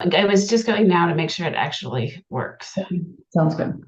I was just going now to make sure it actually works. Sounds good.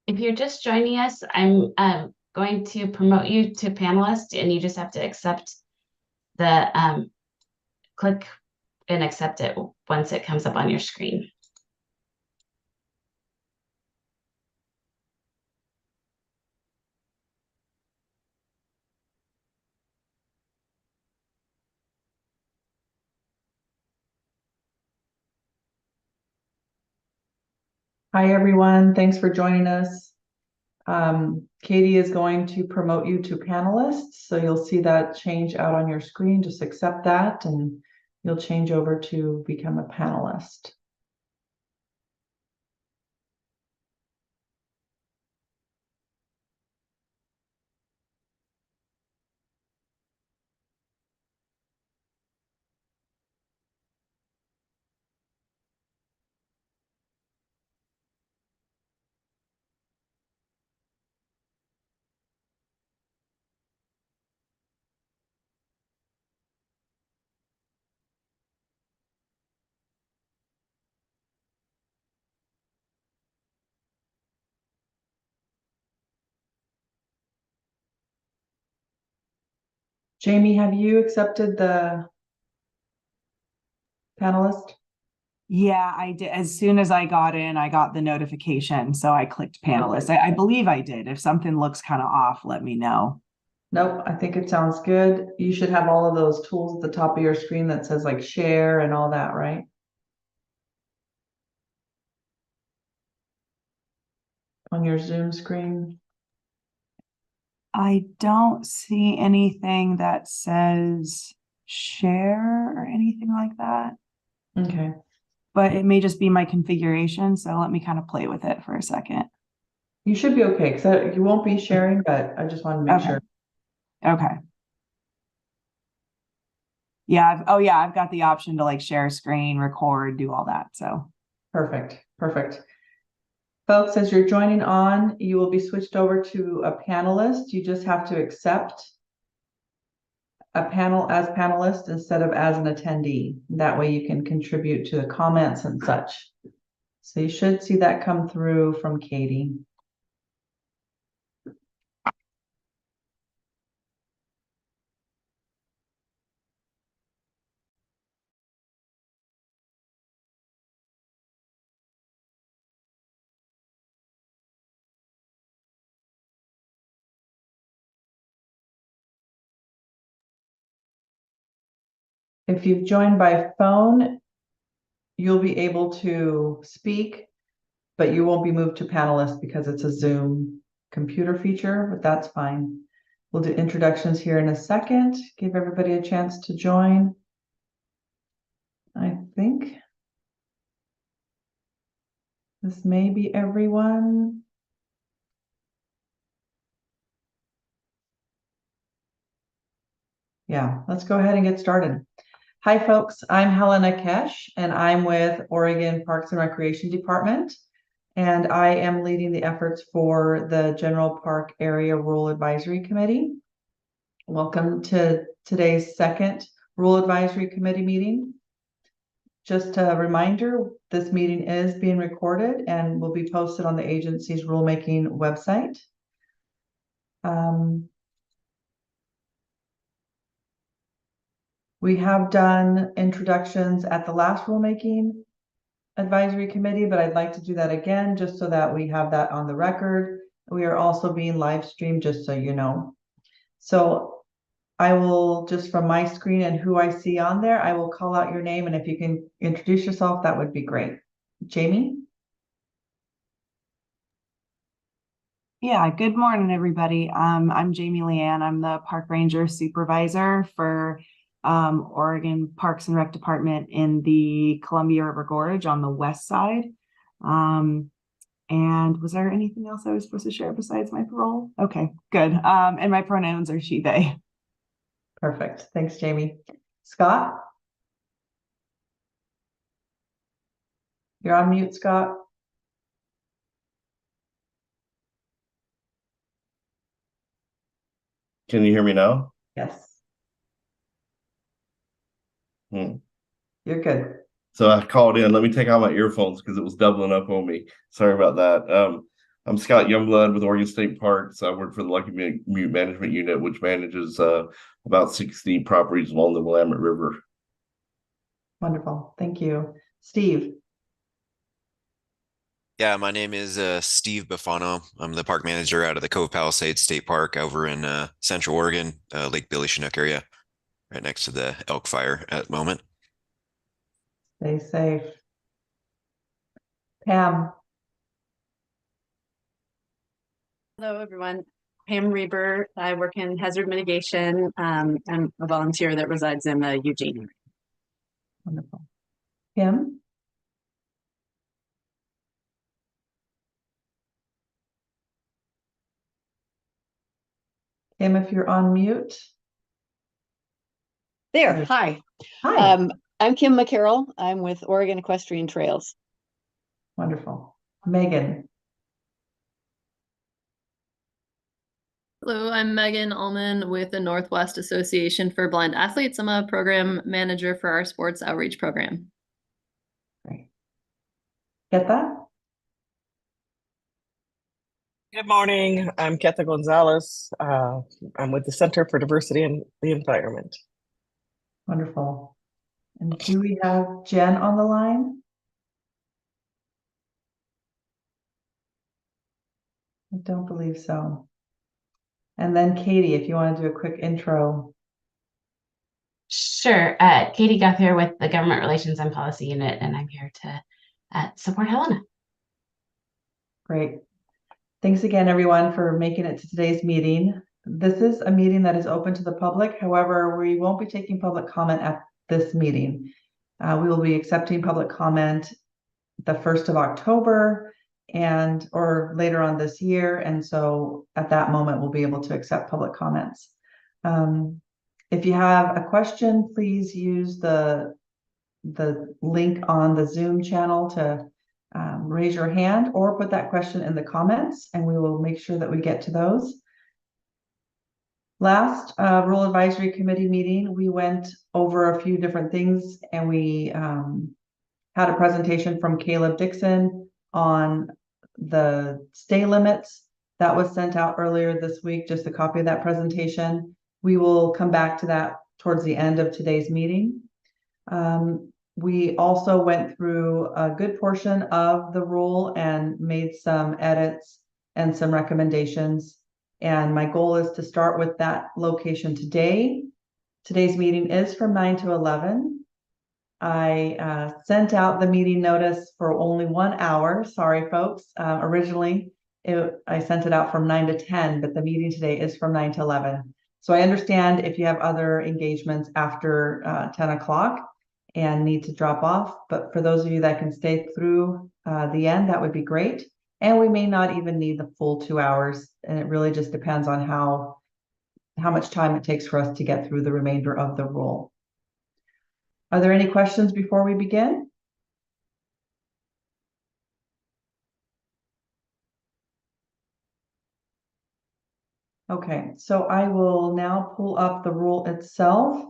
If you're just joining us, I'm going to promote you to panelist, and you just have to accept the click and accept it once it comes up on your screen. Hi, everyone. Thanks for joining us. Katie is going to promote you to panelists. So you'll see that change out on your screen. Just accept that and you'll change over to become a panelist. Jamie, have you accepted the panelist? Yeah, I did. As soon as I got in, I got the notification. So I clicked panelist. I believe I did. If something looks kind of off, let me know. Nope, I think it sounds good. You should have all of those tools at the top of your screen that says like share and all that, right? On your Zoom screen. I don't see anything that says share or anything like that, Okay. but it may just be my configuration. So let me kind of play with it for a second. You should be okay because you won't be sharing, but I just wanted to make Okay. sure. Okay. Yeah. Oh yeah. I've got the option to like share screen, record, do all that. So Perfect. Perfect. Folks, as you're joining on, you will be switched over to a panelist. You just have to accept a panel as panelist instead of as an attendee. That way you can contribute to the comments and such. So you should see that come through from Katie. If you've joined by phone, you'll be able to speak, but you won't be moved to panelist because it's a Zoom computer feature, but that's fine. We'll do introductions here in a second, give everybody a chance to join. I think this may be everyone. Yeah, let's go ahead and get started. Hi, folks. I'm Helena Kesh, and I'm with Oregon Parks and Recreation Department, and I am leading the efforts for the General Park Area Rural Advisory Committee. Welcome to today's second Rural Advisory Committee meeting. Just a reminder, this meeting is being recorded and will be posted on the agency's rulemaking website. We have done introductions at the last rulemaking advisory committee, but I'd like to do that again just so that we have that on the record. We are also being live streamed, just so you know. So I will just from my screen and who I see on there, I will call out your name, and if you can introduce yourself, that would be great. Jamie? yeah, good morning, everybody. I'm Jamie Leanne. I'm the park ranger supervisor for Oregon Parks and Rec Department in the Columbia River Gorge on the west side. And was there anything else I was supposed to share besides my role? Okay, good. And my pronouns are she, they. Perfect. Thanks, Jamie. Scott? You're on mute, Scott. Can you hear me now? Yes. Hmm. You're good. So I called in. Let me take out my earphones because it was doubling up on me. Sorry about that. I'm Scott Youngblood with Oregon State Parks. I work for the Lucky Mute Management Unit, which manages about 60 properties along the Willamette River. Wonderful. Thank you. Steve. Yeah, my name is Steve Bufano. I'm the park manager out of the Cove Palisades State Park over in Central Oregon, Lake Billy Chinook area, right next to the elk fire at the moment. Stay safe. Pam. Hello, everyone. Pam Reber. I work in hazard mitigation. I'm a volunteer that resides in the Eugene area. Wonderful. Kim. Kim, if you're on mute. There, hi. Hi. I'm Kim McCarroll. I'm with Oregon Equestrian Trails. Wonderful. Megan. Hello, I'm Megan Ullman with the Northwest Association for Blind Athletes. I'm a program manager for our sports outreach program. Great. Get that? Good morning. I'm Katha Gonzalez. I'm with the Center for Diversity in the Environment. Wonderful. And do we have Jen on the line? I don't believe so. And then Katie, if you want to do a quick intro. Sure. Katie Guthier with the Government Relations and Policy Unit, and I'm here to support Helena. Great. Thanks again, everyone, for making it to today's meeting. This is a meeting that is open to the public. However, we won't be taking public comment at this meeting. We will be accepting public comment the 1st of October or later on this year. And so at that moment, we'll be able to accept public comments. If you have a question, please use the link on the Zoom channel to raise your hand or put that question in the comments, and we will make sure that we get to those. Last Rural Advisory Committee meeting, we went over a few different things, and we had a presentation from Caleb Dixon on the stay limits. That was sent out earlier this week, just a copy of that presentation. We will come back to that towards the end of today's meeting. We also went through a good portion of the rule and made some edits and some recommendations. And my goal is to start with that location today. Today's meeting is from 9 to 11. I sent out the meeting notice for only 1 hour. Sorry, folks. Originally, I sent it out from 9 to 10, but the meeting today is from 9 to 11. So I understand if you have other engagements after 10 o'clock and need to drop off, but for those of you that can stay through the end, that would be great. And we may not even need the full 2 hours, and it really just depends on how much time it takes for us to get through the remainder of the rule. Are there any questions before we begin? Okay, so I will now pull up the rule itself.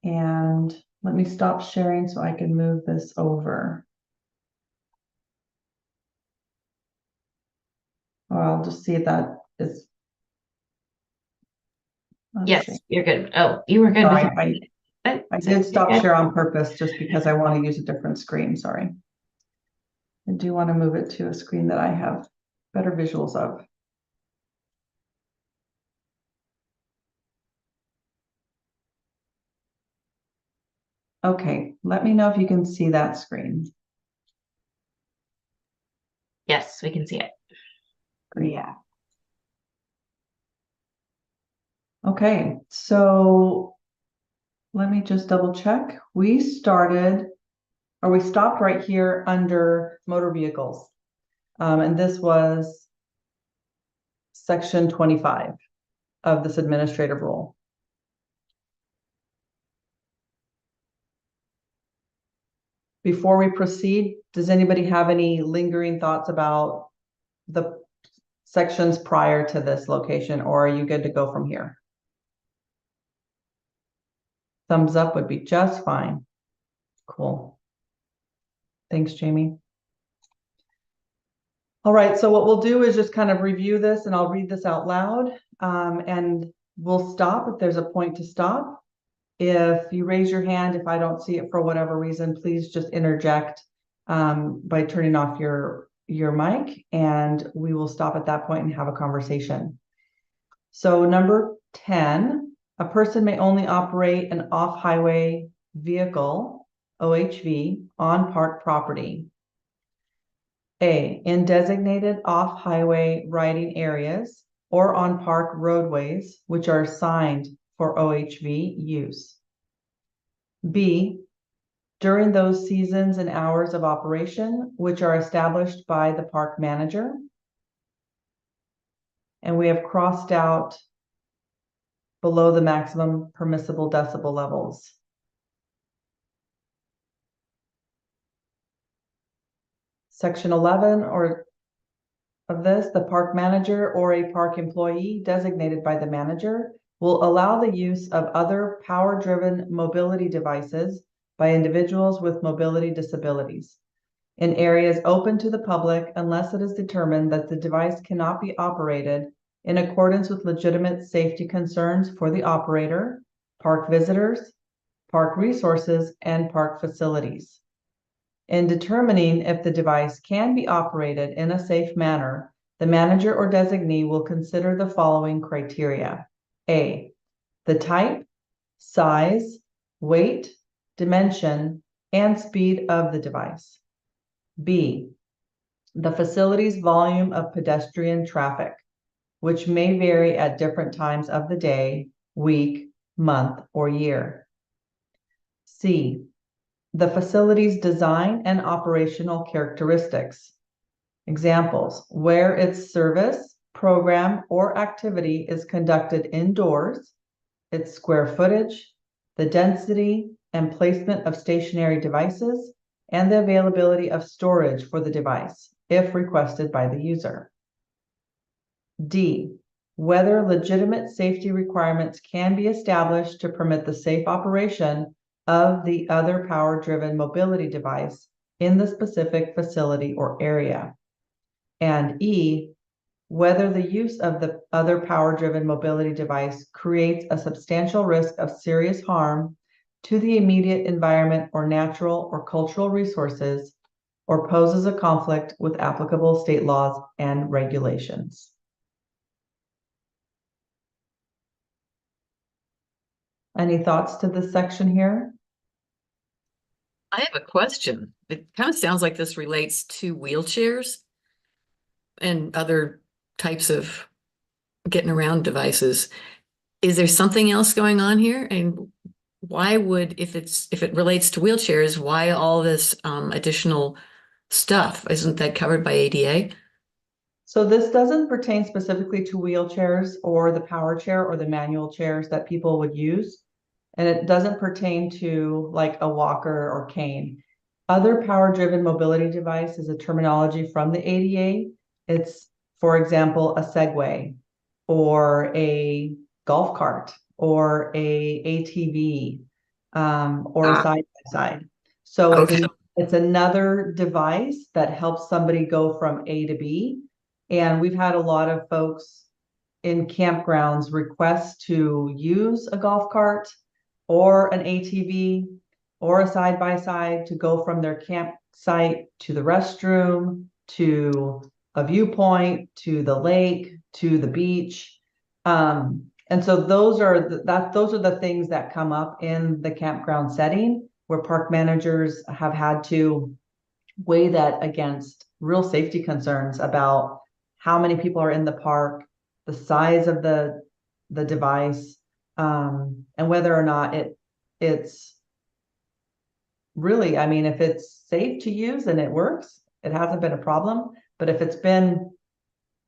And let me stop sharing so I can move this over. Or I'll just see if that is. Yes, you're good. Oh, you were good. Sorry, I did stop share on purpose just because I want to use a different screen. Sorry. I do want to move it to a screen that I have better visuals of. Okay, let me know if you can see that screen. Yes, we can see it. Yeah. Okay, so let me just double check. We stopped right here under motor vehicles. And this was section 25 of this administrative rule. Before we proceed, does anybody have any lingering thoughts about the sections prior to this location, or are you good to go from here? Thumbs up would be just fine. Cool. Thanks, Jamie. All right, so what we'll do is just kind of review this and I'll read this out loud. And we'll stop if there's a point to stop. If you raise your hand, if I don't see it for whatever reason, please just interject by turning off your mic, and we will stop at that point and have a conversation. So number 10, a person may only operate an off-highway vehicle, OHV, on park property. A, in designated off-highway riding areas or on park roadways, which are assigned for OHV use. B, during those seasons and hours of operation, which are established by the park manager. And we have crossed out below the maximum permissible decibel levels. Section 11 of this, the park manager or a park employee designated by the manager will allow the use of other power-driven mobility devices by individuals with mobility disabilities in areas open to the public unless it is determined that the device cannot be operated in accordance with legitimate safety concerns for the operator, park visitors, park resources, and park facilities. In determining if the device can be operated in a safe manner, the manager or designee will consider the following criteria. A, the type, size, weight, dimension, and speed of the device. B, the facility's volume of pedestrian traffic, which may vary at different times of the day, week, month, or year. C, the facility's design and operational characteristics. Examples, where its service, program, or activity is conducted indoors, its square footage, the density and placement of stationary devices, and the availability of storage for the device, if requested by the user. D, whether legitimate safety requirements can be established to permit the safe operation of the other power-driven mobility device in the specific facility or area. And E, whether the use of the other power-driven mobility device creates a substantial risk of serious harm to the immediate environment or natural or cultural resources, or poses a conflict with applicable state laws and regulations. Any thoughts to this section here? I have a question. It kind of sounds like this relates to wheelchairs and other types of getting around devices. Is there something else going on here? And why would, if it relates to wheelchairs, why all this additional stuff? Isn't that covered by ADA? So this doesn't pertain specifically to wheelchairs or the power chair or the manual chairs that people would use. And it doesn't pertain to like a walker or cane. Other power-driven mobility device is a terminology from the ADA. It's, for example, a Segway or a golf cart or a ATV or a side-by-side. So Okay. it's another device that helps somebody go from A to B. And we've had a lot of folks in campgrounds request to use a golf cart or an ATV or a side-by-side to go from their campsite to the restroom, to a viewpoint, to the lake, to the beach. And so those are the things that come up in the campground setting where park managers have had to weigh that against real safety concerns about how many people are in the park, the size of the device, and whether or not it's really, I mean, if it's safe to use and it works, it hasn't been a problem. But if it's been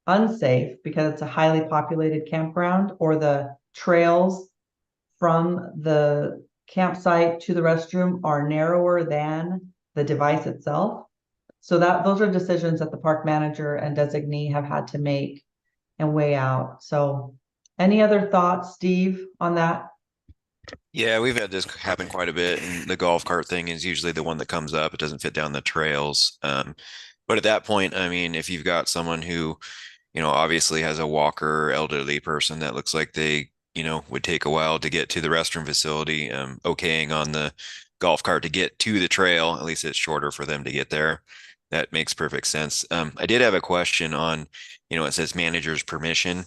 unsafe because it's a highly populated campground or the trails from the campsite to the restroom are narrower than the device itself. So those are decisions that the park manager and designee have had to make and weigh out. So any other thoughts, Steve, on that? Yeah, we've had this happen quite a bit, and the golf cart thing is usually the one that comes up. It doesn't fit down the trails. But But at that point, I mean, if you've got someone who, obviously has a walker or elderly person that looks like they, would take a while to get to the restroom facility, okaying on the golf cart to get to the trail, at least it's shorter for them to get there. That makes perfect sense. I did have a question on, it says manager's permission.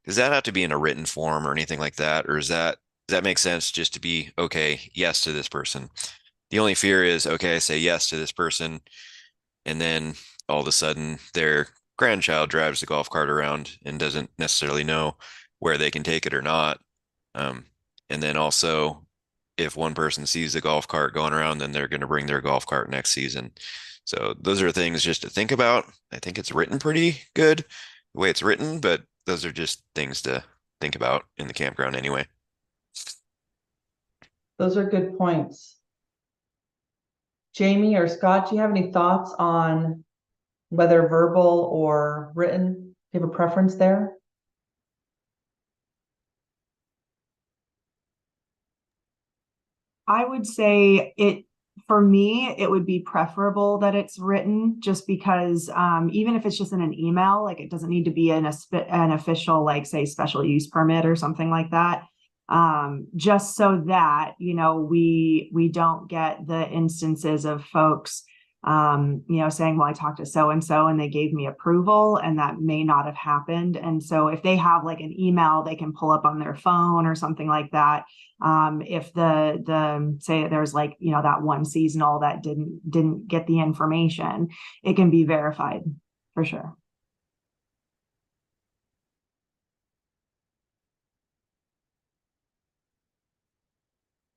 Does that have to be in a written form or anything like that? Or does that make sense just to be, okay, yes to this person? The only fear is, okay, I say yes to this person, and then all of a sudden their grandchild drives the golf cart around and doesn't necessarily know where they can take it or not. Um, and then also, if one person sees the golf cart going around, then they're going to bring their golf cart next season. So those are things just to think about. I think it's written pretty good the way it's written, but those are just things to think about in the campground anyway. Those are good points. Jamie or Scott, do you have any thoughts on whether verbal or written? Do you have a preference there? I would say for me, it would be preferable that it's written, just because even if it's just in an email, like it doesn't need to be an official, like say special use permit or something like that. Just so that, we don't get the instances of folks, saying, well, I talked to so-and-so and they gave me approval, and that may not have happened. And so if they have like an email they can pull up on their phone or something like that, if the say there's like, that one seasonal that didn't get the information, it can be verified for sure.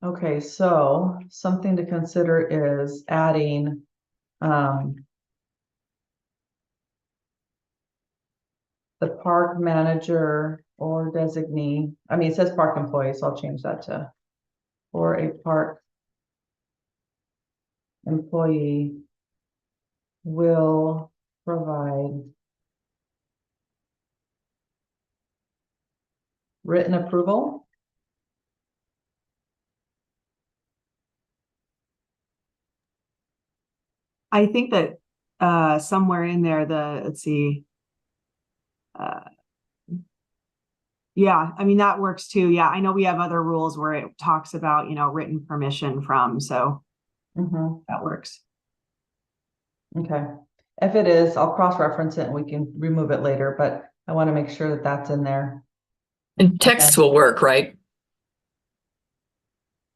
Okay, so something to consider is adding the park manager or designee. I mean, it says park employee, so I'll change that to or a park employee will provide written approval. I think that somewhere in there, let's see. Yeah, I mean, that works too. Yeah, I know we have other rules where it talks about, written permission from, so that works. Okay. If it is, I'll cross-reference it and we can remove it later, but I want to make sure that that's in there. And texts will work, right?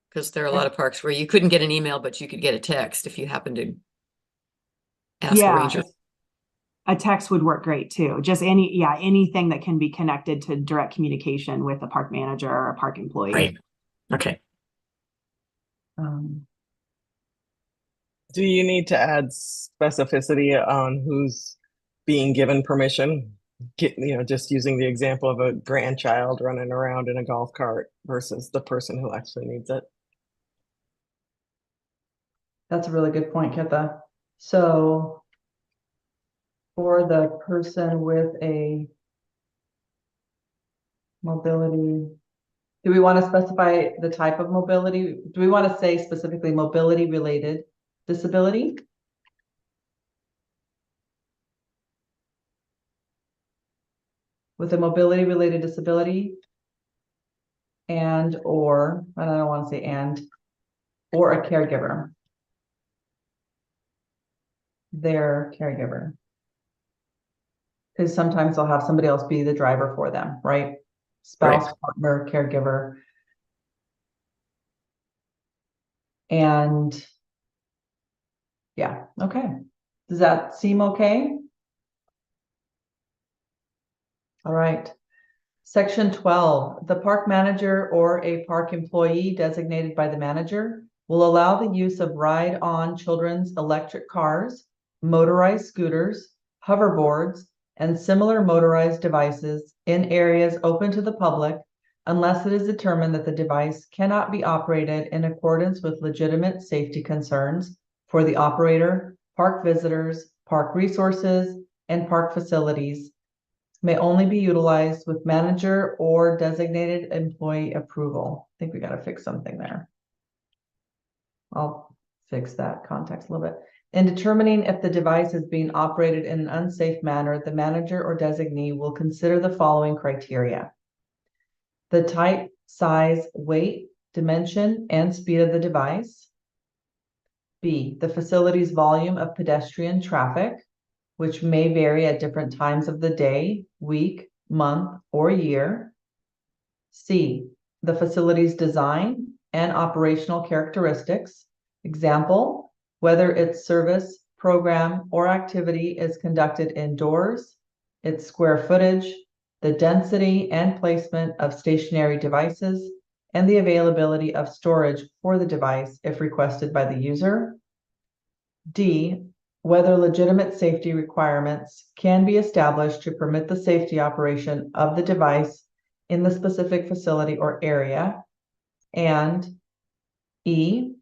Because there are a lot of parks where you couldn't get an email, but you could get a text if you happen to ask a ranger. A text would work great too. Just anything that can be connected to direct communication with a park manager or a park employee. Right. Okay. Do you need to add specificity on who's being given permission? Just using the example of a grandchild running around in a golf cart versus the person who actually needs it. That's a really good point, Kitha. So for the person with a mobility, do we want to specify the type of mobility? Do we want to say specifically mobility related disability? With a mobility related disability I don't want to say or a caregiver. Their caregiver. Because sometimes they'll have somebody else be the driver for them, right? Spouse, Right. partner, caregiver. And yeah, okay. Does that seem okay? All right. Section 12, the park manager or a park employee designated by the manager will allow the use of ride-on children's electric cars, motorized scooters, hoverboards, and similar motorized devices in areas open to the public unless it is determined that the device cannot be operated in accordance with legitimate safety concerns for the operator, park visitors, park resources, and park facilities, may only be utilized with manager or designated employee approval. I think we got to fix something there. I'll fix that context a little bit. In determining if the device is being operated in an unsafe manner, the manager or designee will consider the following criteria: the type, size, weight, dimension, and speed of the device. B, the facility's volume of pedestrian traffic, which may vary at different times of the day, week, month, or year. C, the facility's design and operational characteristics. Example, whether its service, program, or activity is conducted indoors, its square footage, the density and placement of stationary devices, and the availability of storage for the device if requested by the user. D, whether legitimate safety requirements can be established to permit the safety operation of the device in the specific facility or area. And E,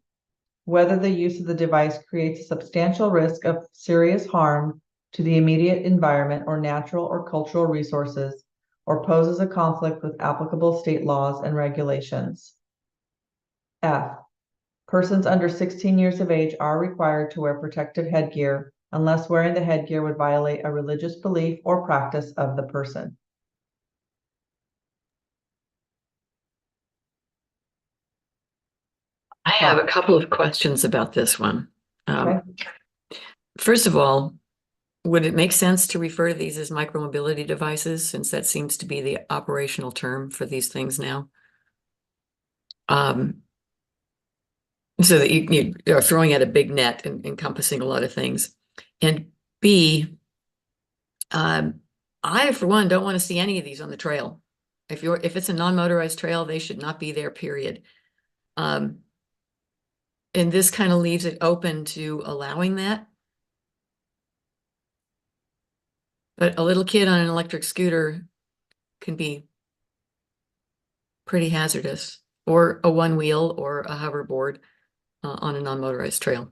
whether the use of the device creates a substantial risk of serious harm to the immediate environment or natural or cultural resources, or poses a conflict with applicable state laws and regulations. F, persons under 16 years of age are required to wear protective headgear unless wearing the headgear would violate a religious belief or practice of the person. I have a couple of questions about this one. Okay. First of all, would it make sense to refer to these as micromobility devices, since that seems to be the operational term for these things now? So that you are throwing out a big net and encompassing a lot of things. And B, I, for one, don't want to see any of these on the trail. If it's a non-motorized trail, they should not be there, period. And this kind of leaves it open to allowing that. But a little kid on an electric scooter can be pretty hazardous, or a one wheel or a hoverboard on a non-motorized trail.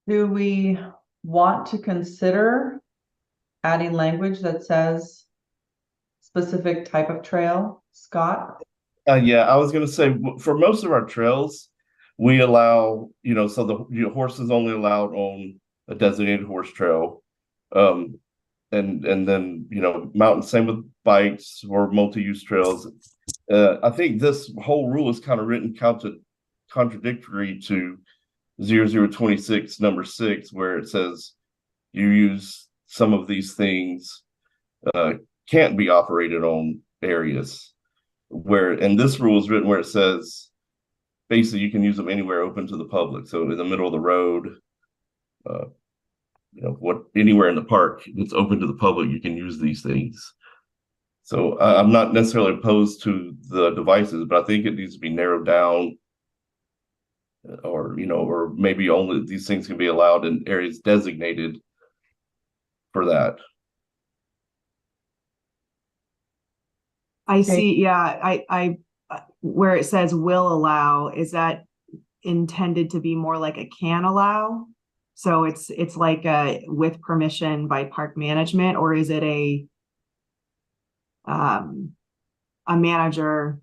Do we want to consider adding language that says specific type of trail, Scott? Yeah, I was gonna say for most of our trails, we allow, so the horses only allowed on a designated horse trail. And then, mountain, same with bikes or multi-use trails. I think this whole rule is kind of written contradictory to 0026 number 6, where it says you use some of these things can't be operated on areas, and this rule is written where it says basically you can use them anywhere open to the public. So in the middle of the road, anywhere in the park that's open to the public, you can use these things. So I'm not necessarily opposed to the devices, but I think it needs to be narrowed down, or maybe only these things can be allowed in areas designated for that. I see. Yeah, I where it says will allow, is that intended to be more like a can allow? So it's like a with permission by park management, or is it a manager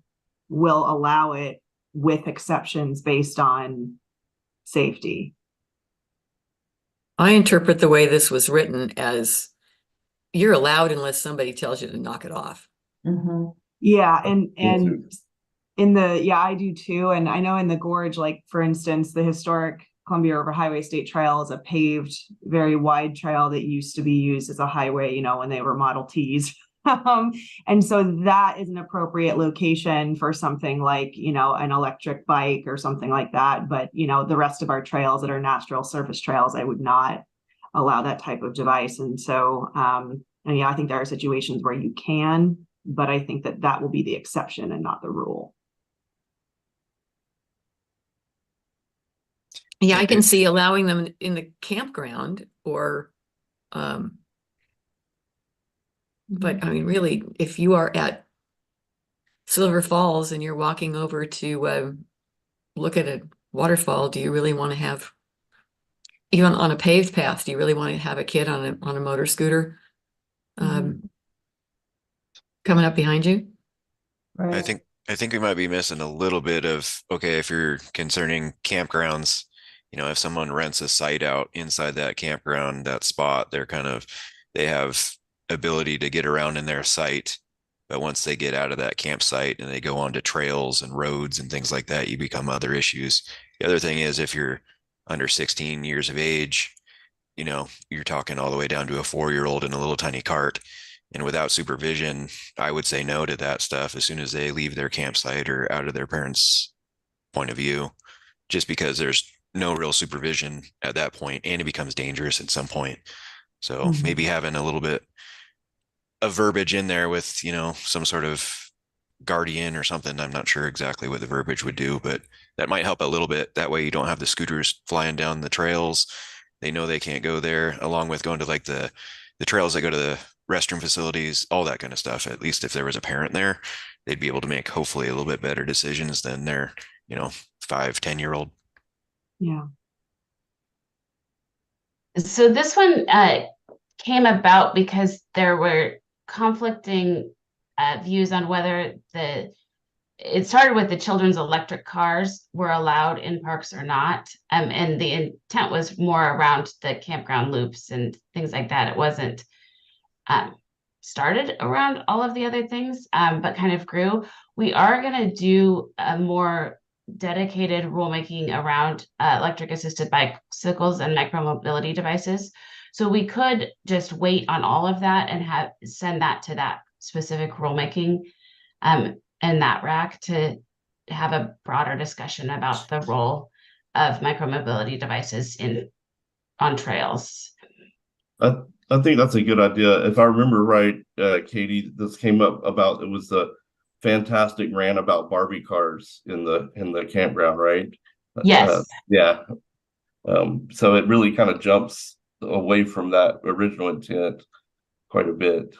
will allow it with exceptions based on safety? I interpret the way this was written as you're allowed unless somebody tells you to knock it off. Mm-hmm. Yeah, and I do too. And I know in the gorge, like for instance, the historic Columbia River Highway State Trail is a paved, very wide trail that used to be used as a highway, when they were Model Ts. And so that is an appropriate location for something like, an electric bike or something like that. But, the rest of our trails that are natural surface trails, I would not allow that type of device. And so, I think there are situations where you can, but I think that will be the exception and not the rule. Yeah, I can see allowing them in the campground or, but I mean, really, if you are at Silver Falls and you're walking over to look at a waterfall, do you really want to have, even on a paved path, do you really want to have a kid on a motor scooter? coming up behind you. Right. I think we might be missing a little bit of, okay, if you're concerning campgrounds, if someone rents a site out inside that campground, that spot, they have ability to get around in their site. But once they get out of that campsite and they go onto trails and roads and things like that, you become other issues. The other thing is if you're under 16 years of age, you're talking all the way down to a 4-year-old in a little tiny cart. And without supervision, I would say no to that stuff as soon as they leave their campsite or out of their parents' point of view, just because there's no real supervision at that point and it becomes dangerous at some point. So maybe having a little bit of verbiage in there with, some sort of guardian or something. I'm not sure exactly what the verbiage would do, but that might help a little bit. That way you don't have the scooters flying down the trails. They know they can't go there, along with going to like the trails that go to the restroom facilities, all that kind of stuff. At least if there was a parent there, they'd be able to make hopefully a little bit better decisions than their, 5-10-year-old. Yeah. So this one came about because there were conflicting views on whether it started with the children's electric cars were allowed in parks or not. And the intent was more around the campground loops and things like that. It wasn't started around all of the other things, but kind of grew. We are going to do a more dedicated rulemaking around electric assisted bicycles and micromobility devices. So we could just wait on all of that and send that to that specific rulemaking and that RAC to have a broader discussion about the role of micromobility devices on trails. I think that's a good idea. If I remember right, Katie, this came up about, it was the fantastic rant about Barbie cars in the campground, right? Yes. Yeah. So it really kind of jumps away from that original intent quite a bit.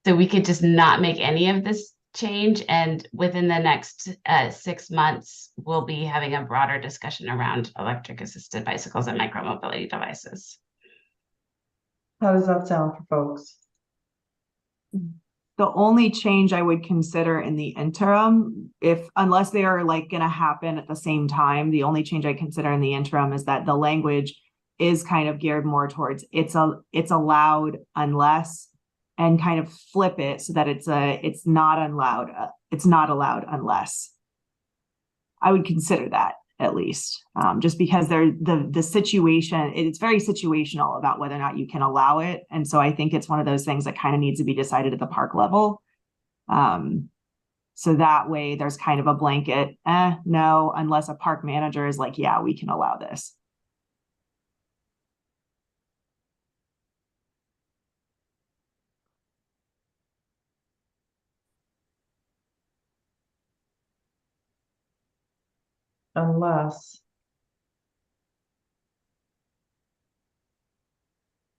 So we could just not make any of this change, and within the next 6 months, we'll be having a broader discussion around electric assisted bicycles and micromobility devices. How does that sound for folks? The only change I would consider in the interim, unless they are like going to happen at the same time, the only change I consider in the interim is that the language is kind of geared more towards it's allowed unless, and kind of flip it so that it's not allowed unless. I would consider that at least, just because the situation, it's very situational about whether or not you can allow it. And so I think it's one of those things that kind of needs to be decided at the park level. So that way there's kind of a blanket, no, unless a park manager is like, yeah, we can allow this.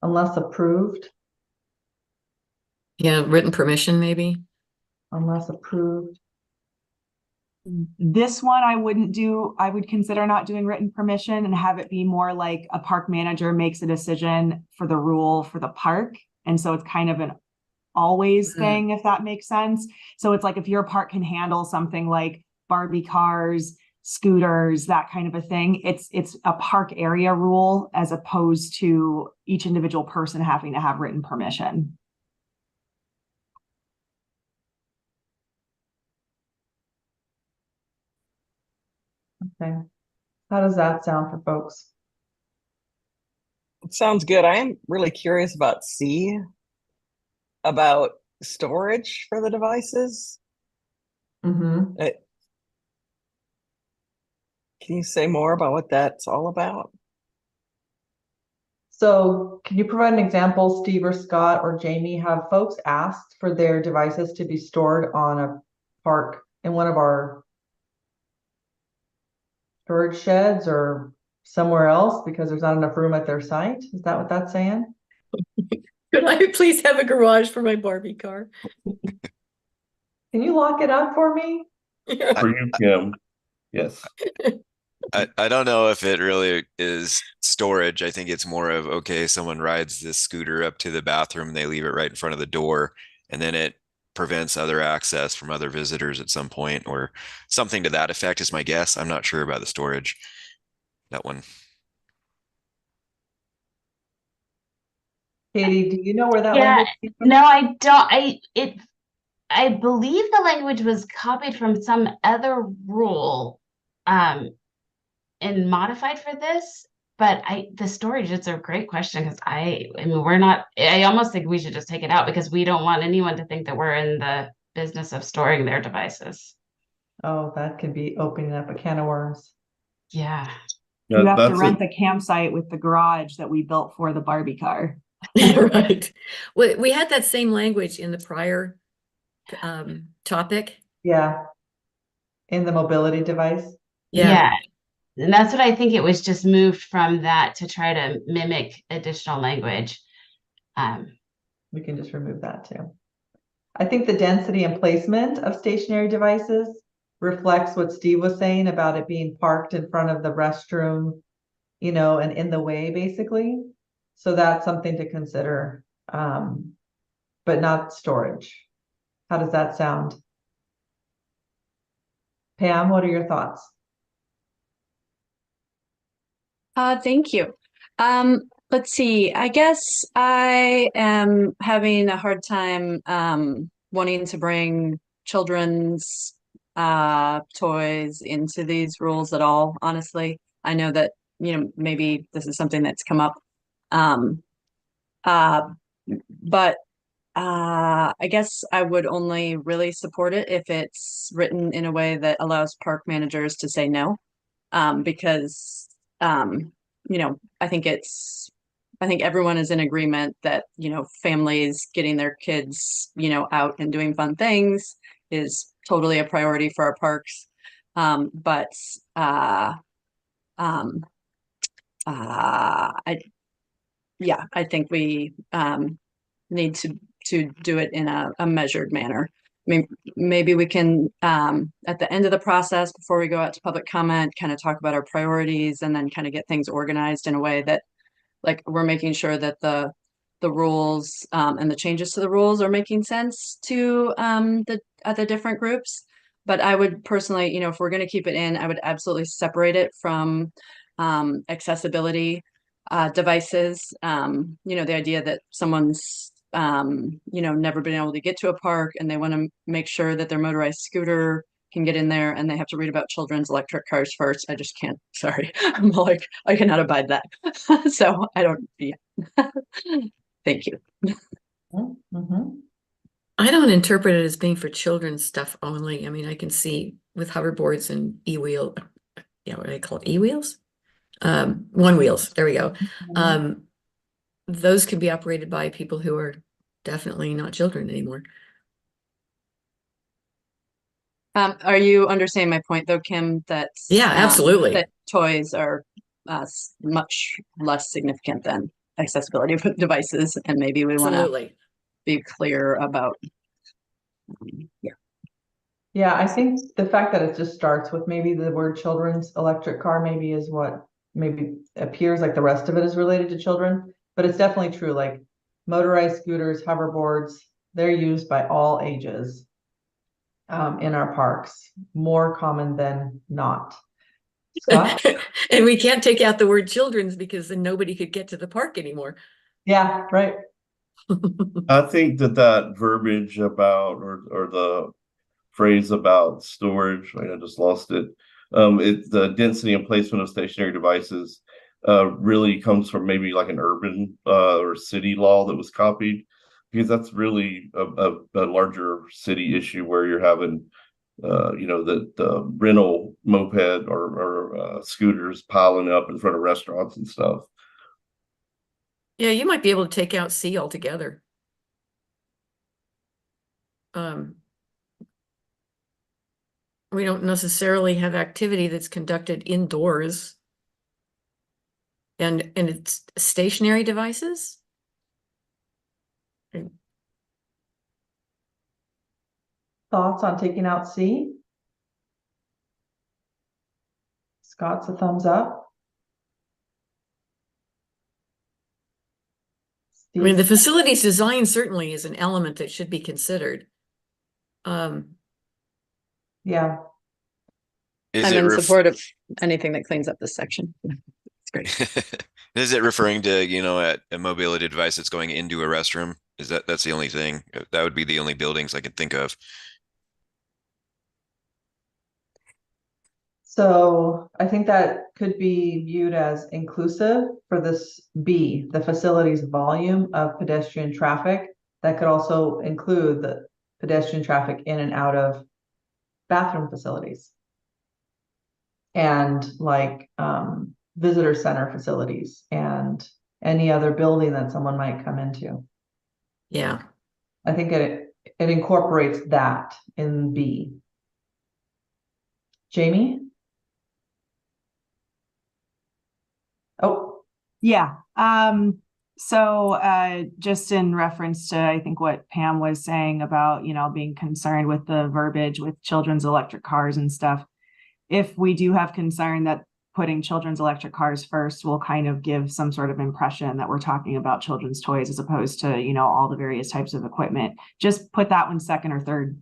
Unless approved, Yeah, written permission, maybe. unless approved. This one I wouldn't do. I would consider not doing written permission and have it be more like a park manager makes a decision for the rule for the park. And so it's kind of an always thing, if that makes sense. So it's like if your park can handle something like Barbie cars, scooters, that kind of a thing, it's a park area rule as opposed to each individual person having to have written permission. Okay. How does that sound for folks? It sounds good. I am really curious about C, about storage for the devices. Mm-hmm. Can you say more about what that's all about? So can you provide an example, Steve or Scott or Jamie? Have folks asked for their devices to be stored on a park in one of our storage sheds or somewhere else because there's not enough room at their site? Is that what that's saying? Could I please have a garage for my Barbie car? Can you lock it up for me? For you, Kim. Yes. I don't know if it really is storage. I think it's more of, okay, someone rides this scooter up to the bathroom and they leave it right in front of the door, and then it prevents other access from other visitors at some point, or something to that effect is my guess. I'm not sure about the storage. That one. Katie, do you know where that Yeah, language came from? no, I don't. I believe the language was copied from some other rule, um, and modified for this. But the storage, it's a great question because I mean, we're not. I almost think we should just take it out because we don't want anyone to think that we're in the business of storing their devices. Oh, that could be opening up a can of worms. Yeah. You have to That's rent it. the campsite with the garage that we built for the Barbie car. Right. We had that same language in the prior topic. Yeah. In the mobility device. Yeah. And that's what I think it was just moved from that to try to mimic additional language. We can just remove that too. I think the density and placement of stationary devices reflects what Steve was saying about it being parked in front of the restroom, you know, and in the way basically. So that's something to consider, but not storage. How does that sound? Pam, what are your thoughts? Thank you. Let's see. I guess I am having a hard time wanting to bring children's toys into these rules at all, honestly. I know that, maybe this is something that's come up. Um, uh, but I guess I would only really support it if it's written in a way that allows park managers to say no. Because I think everyone is in agreement that, families getting their kids, out and doing fun things is totally a priority for our parks. But um, I I think we need to do it in a measured manner. I mean, maybe we can, at the end of the process, before we go out to public comment, kind of talk about our priorities and then kind of get things organized in a way that, like, we're making sure that the rules and the changes to the rules are making sense to the different groups. But I would personally, if we're going to keep it in, I would absolutely separate it from accessibility devices. The idea that someone's never been able to get to a park and they want to make sure that their motorized scooter can get in there and they have to read about children's electric cars first. I just can't. Sorry. I'm like, I cannot abide that. So I don't. Yeah. Thank you. Mm-hmm. I don't interpret it as being for children's stuff only. I mean, I can see with hoverboards and e-wheel, what do they call it? E-wheels? One wheels. There we go. Those can be operated by people who are definitely not children anymore. Are you understanding my point though, Kim? Yeah, absolutely. That toys are much less significant than accessibility devices, and maybe we want to be clear about. Yeah, I think the fact that it just starts with maybe the word children's electric car maybe is what maybe appears like the rest of it is related to children, but it's definitely true. Like motorized scooters, hoverboards, they're used by all ages in our parks, more common than not. Scott? And we can't take out the word children's because then nobody could get to the park anymore. Yeah, right. I think that verbiage about or the phrase about storage, I just lost it. It's the density and placement of stationary devices really comes from maybe like an urban or city law that was copied, because that's really a larger city issue where you're having the rental moped or scooters piling up in front of restaurants and stuff. Yeah, you might be able to take out C altogether. We don't necessarily have activity that's conducted indoors. And it's stationary devices? Thoughts on taking out C? Scott's a thumbs up. I mean, the Steve? facilities design certainly is an element that should be considered. Yeah, Is I'm it in support of anything that cleans up this section. It's great. Is it referring to, at a mobility device that's going into a restroom? That's the only thing? That would be the only buildings I could think of. so I think that could be viewed as inclusive for this B, the facilities volume of pedestrian traffic. That could also include the pedestrian traffic in and out of bathroom facilities. And like visitor center facilities and any other building that someone might come into. Yeah. I think it incorporates that in B. Jamie? Oh, Yeah. Just in reference to, I think what Pam was saying about, being concerned with the verbiage with children's electric cars and stuff. If we do have concern that putting children's electric cars first will kind of give some sort of impression that we're talking about children's toys as opposed to, all the various types of equipment, just put that one second or third.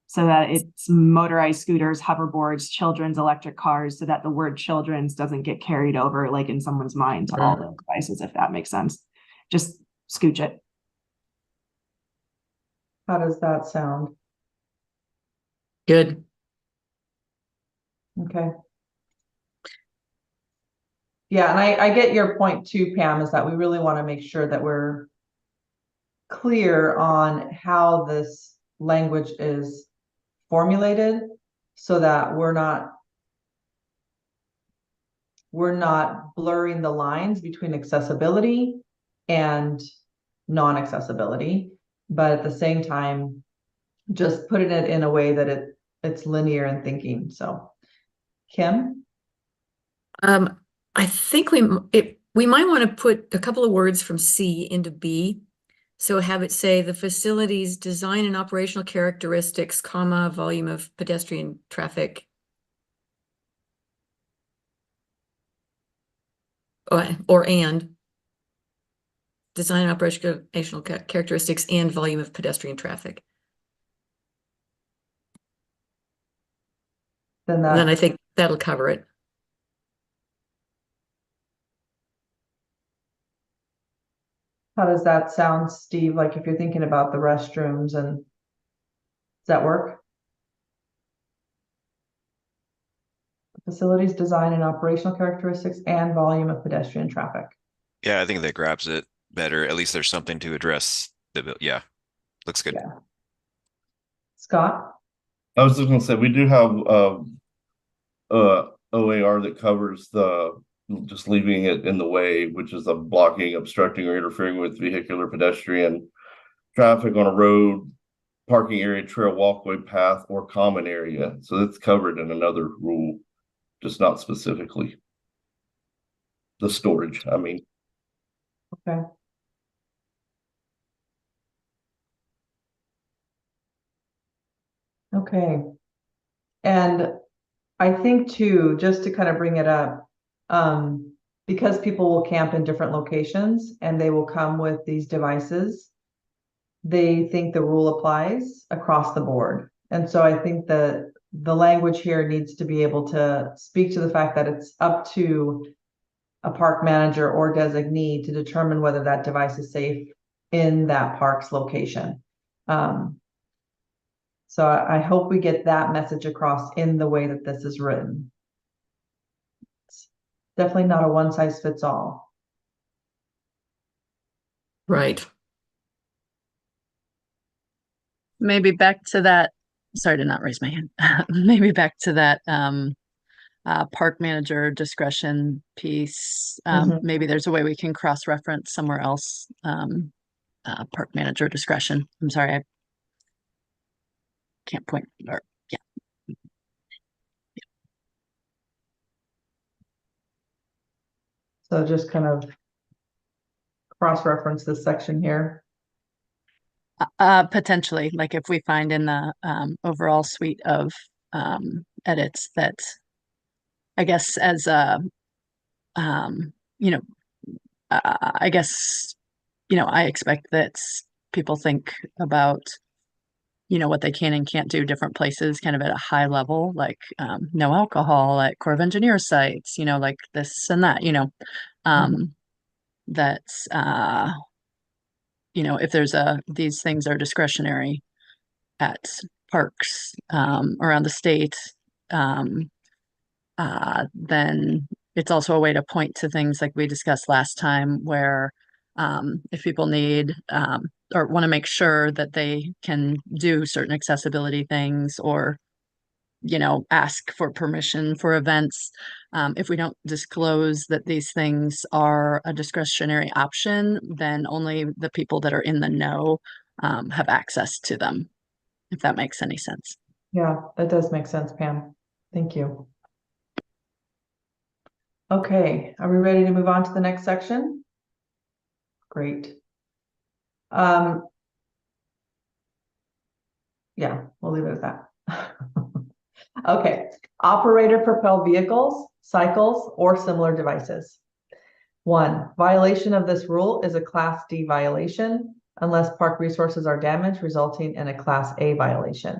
So that it's motorized scooters, hoverboards, children's electric cars, so that the word children's doesn't get carried over like in someone's mind to all the devices, if that makes sense. Just scooch it. how does that sound? Good. Okay. Yeah, and I get your point too, Pam, is that we really want to make sure that we're clear on how this language is formulated so that we're not blurring the lines between accessibility and non-accessibility, but at the same time, just putting it in a way that it's linear in thinking. So, Kim? I think we might want to put a couple of words from C into B. So have it say the facilities design and operational characteristics, comma, volume of pedestrian traffic. Or and design and operational characteristics and volume of pedestrian traffic. Then I think that'll cover it. how does that sound, Steve? Like if you're thinking about the restrooms and does that work? Facilities design and operational characteristics and volume of pedestrian traffic. Yeah, I think that grabs it better. At least there's something to address yeah, looks good. Yeah. Scott? I was just gonna say, we do have OAR that covers the just leaving it in the way, which is a blocking, obstructing, or interfering with vehicular, pedestrian traffic on a road, parking area, trail, walkway, path, or common area. So it's covered in another rule, just not specifically the storage. I mean, Okay. Okay. And I think too, just to kind of bring it up, because people will camp in different locations and they will come with these devices, they think the rule applies across the board. And so I think that the language here needs to be able to speak to the fact that it's up to a park manager or designee to determine whether that device is safe in that park's location. So I hope we get that message across in the way that this is written. It's definitely not a one size fits all. Right. Maybe back to that, sorry to not raise my hand. Maybe back to that park manager discretion piece. Maybe there's a way we can cross-reference somewhere else. Park manager discretion. I'm sorry, I can't point. Or yeah. So just kind of cross-reference this section here. Potentially, like if we find in the overall suite of edits that I guess as a, you know, I guess, you know, I expect that people think about, you know, what they can and can't do different places kind of at a high level, like no alcohol at Corps of Engineers sites, you know, like this and that, you know, that's, you know, if there's these things are discretionary at parks around the state, then it's also a way to point to things like we discussed last time where if people need or want to make sure that they can do certain accessibility things or, you know, ask for permission for events, if we don't disclose that these things are a discretionary option, then only the people that are in the know have access to them, if that makes any sense. Yeah, that does make sense, Pam. Thank you. Okay, are we ready to move on to the next section? Great. Yeah, we'll leave it at that. Okay, operator propelled vehicles, cycles, or similar devices. 1, violation of this rule is a Class D violation unless park resources are damaged, resulting in a Class A violation.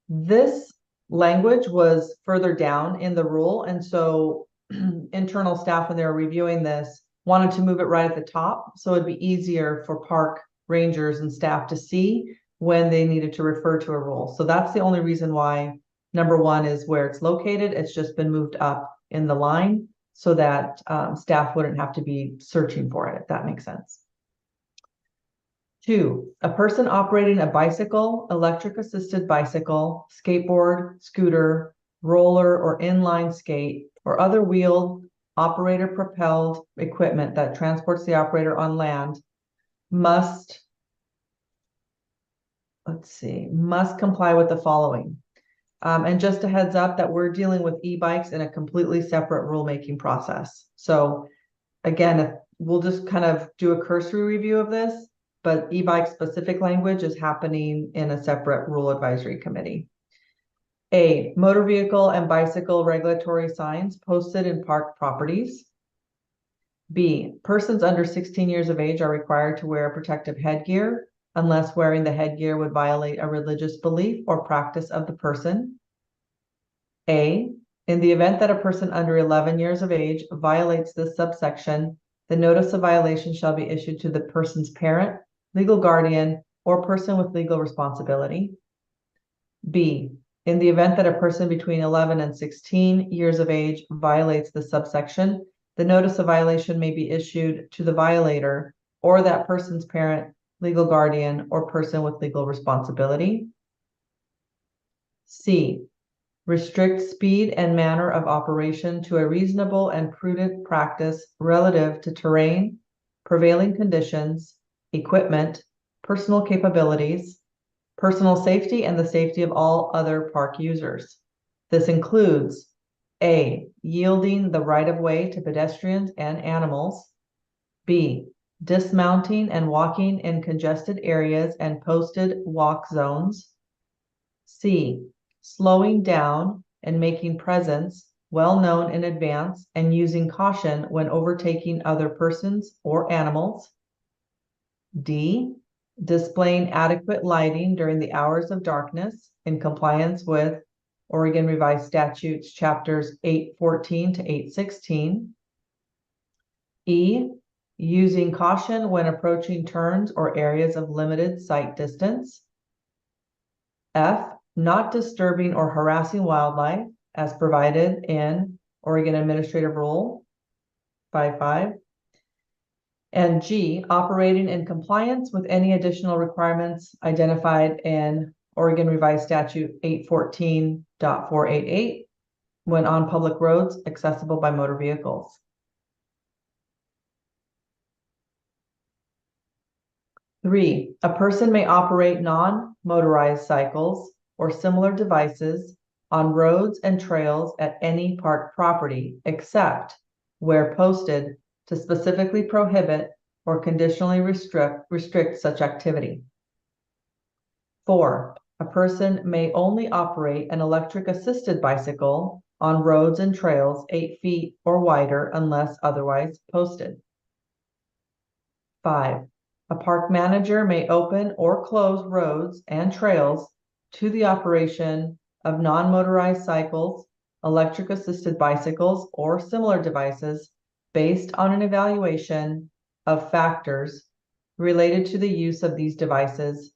This language was further down in the rule, and so internal staff, when they were reviewing this, wanted to move it right at the top, so it'd be easier for park rangers and staff to see when they needed to refer to a rule. So that's the only reason why number 1 is where it's located. It's just been moved up in the line so that staff wouldn't have to be searching for it, if that makes sense. 2, a person operating a bicycle, electric assisted bicycle, skateboard, scooter, roller, or inline skate, or other wheeled operator propelled equipment that transports the operator on land must comply with the following. And just a heads up that we're dealing with e-bikes in a completely separate rulemaking process. So again, we'll just kind of do a cursory review of this, but e-bike specific language is happening in a separate rule advisory committee. A, motor vehicle and bicycle regulatory signs posted in park properties. B, persons under 16 years of age are required to wear protective headgear unless wearing the headgear would violate a religious belief or practice of the person. A, in the event that a person under 11 years of age violates this subsection, the notice of violation shall be issued to the person's parent, legal guardian, or person with legal responsibility. B, in the event that a person between 11 and 16 years of age violates the subsection, the notice of violation may be issued to the violator or that person's parent, legal guardian, or person with legal responsibility. C, restrict speed and manner of operation to a reasonable and prudent practice relative to terrain, prevailing conditions, equipment, personal capabilities, personal safety, and the safety of all other park users. This includes A, yielding the right-of-way to pedestrians and animals. B, dismounting and walking in congested areas and posted walk zones. C, slowing down and making presence well known in advance and using caution when overtaking other persons or animals. D, displaying adequate lighting during the hours of darkness in compliance with Oregon Revised Statutes chapters 814 to 816. E, using caution when approaching turns or areas of limited sight distance. F, not disturbing or harassing wildlife as provided in Oregon Administrative Rule 55. And G, operating in compliance with any additional requirements identified in Oregon Revised Statute 814.488 when on public roads accessible by motor vehicles. 3, a person may operate non-motorized cycles or similar devices on roads and trails at any park property, except where posted to specifically prohibit or conditionally restrict such activity. 4, A person may only operate an electric assisted bicycle on roads and trails 8 feet or wider unless otherwise posted. 5. A park manager may open or close roads and trails to the operation of non-motorized cycles, electric assisted bicycles, or similar devices based on an evaluation of factors related to the use of these devices,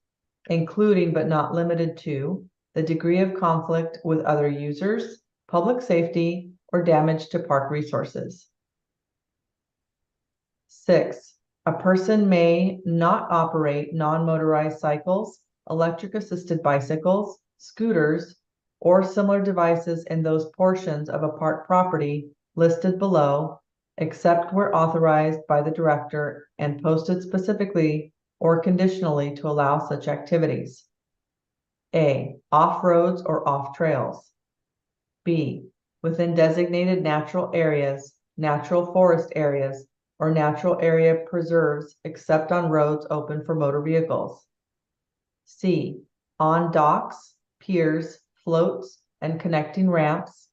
including but not limited to the degree of conflict with other users, public safety, or damage to park resources. 6. A person may not operate non-motorized cycles, electric assisted bicycles, scooters, or similar devices in those portions of a park property listed below, except where authorized by the director and posted specifically or conditionally to allow such activities. A. Off roads or off trails. B. Within designated natural areas, natural forest areas, or natural area preserves except on roads open for motor vehicles. C. On docks, piers, floats, and connecting ramps.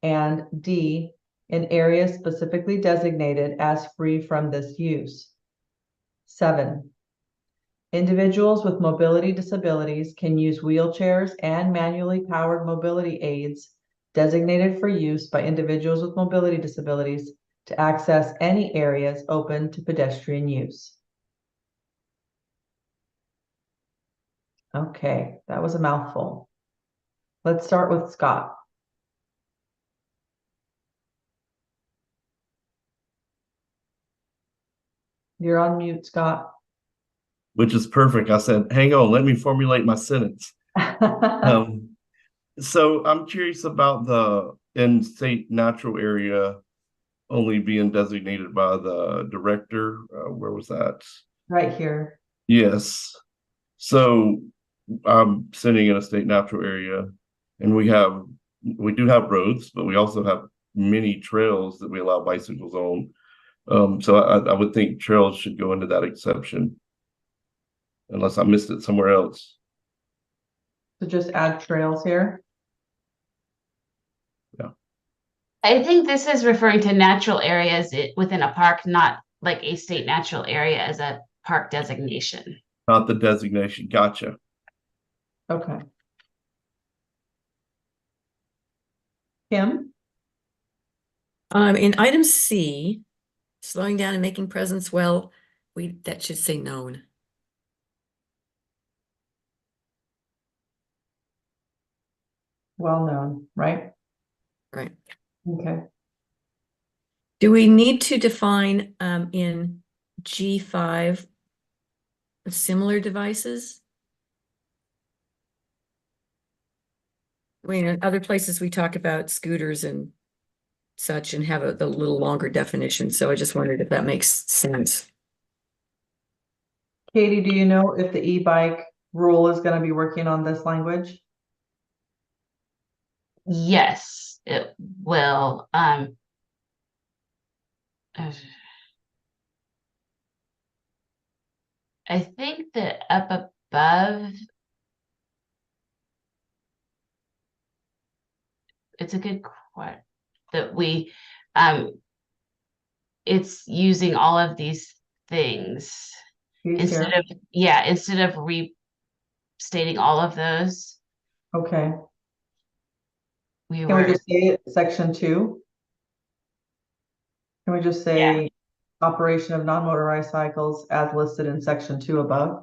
And D. In areas specifically designated as free from this use. 7. Individuals with mobility disabilities can use wheelchairs and manually powered mobility aids designated for use by individuals with mobility disabilities to access any areas open to pedestrian use. Okay, that was a mouthful. Let's start with Scott. You're on mute, Scott. Which is perfect. I said, hang on, let me formulate my sentence. So I'm curious about the in-state natural area only being designated by the director. Where was that? Right here. Yes. So I'm sitting in a state natural area, and we do have roads, but we also have many trails that we allow bicycles on. So I would think trails should go into that exception, unless I missed it somewhere else. So just add trails here. I think this is referring to natural areas within a park, not like a state natural area as a park designation. Not the designation. Gotcha. Okay. Kim? In item C, slowing down and making presence, well, that should say known. Well known, right? Right. Okay. Do we need to define in G5 similar devices? I mean, in other places we talk about scooters and such and have a little longer definition. So I just wondered if that makes sense. Katie, do you know if the e-bike rule is going to be working on this language? Yes, it will. I think that up above, it's a good question that it's using all of these things These here? instead of restating all of those. Okay. Can we just say it, section 2? Can we just say operation of non-motorized cycles as listed in section 2 above?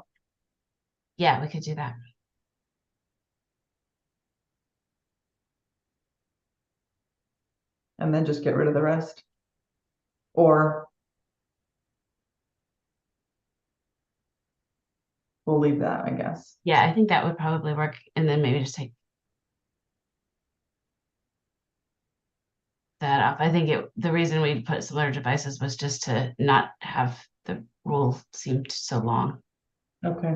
Yeah, we could do that. And then just get rid of the rest? Or we'll leave that, I guess. Yeah, I think that would probably work. And then maybe just take that off. I think the reason we put similar devices was just to not have the rule seemed so long. Okay.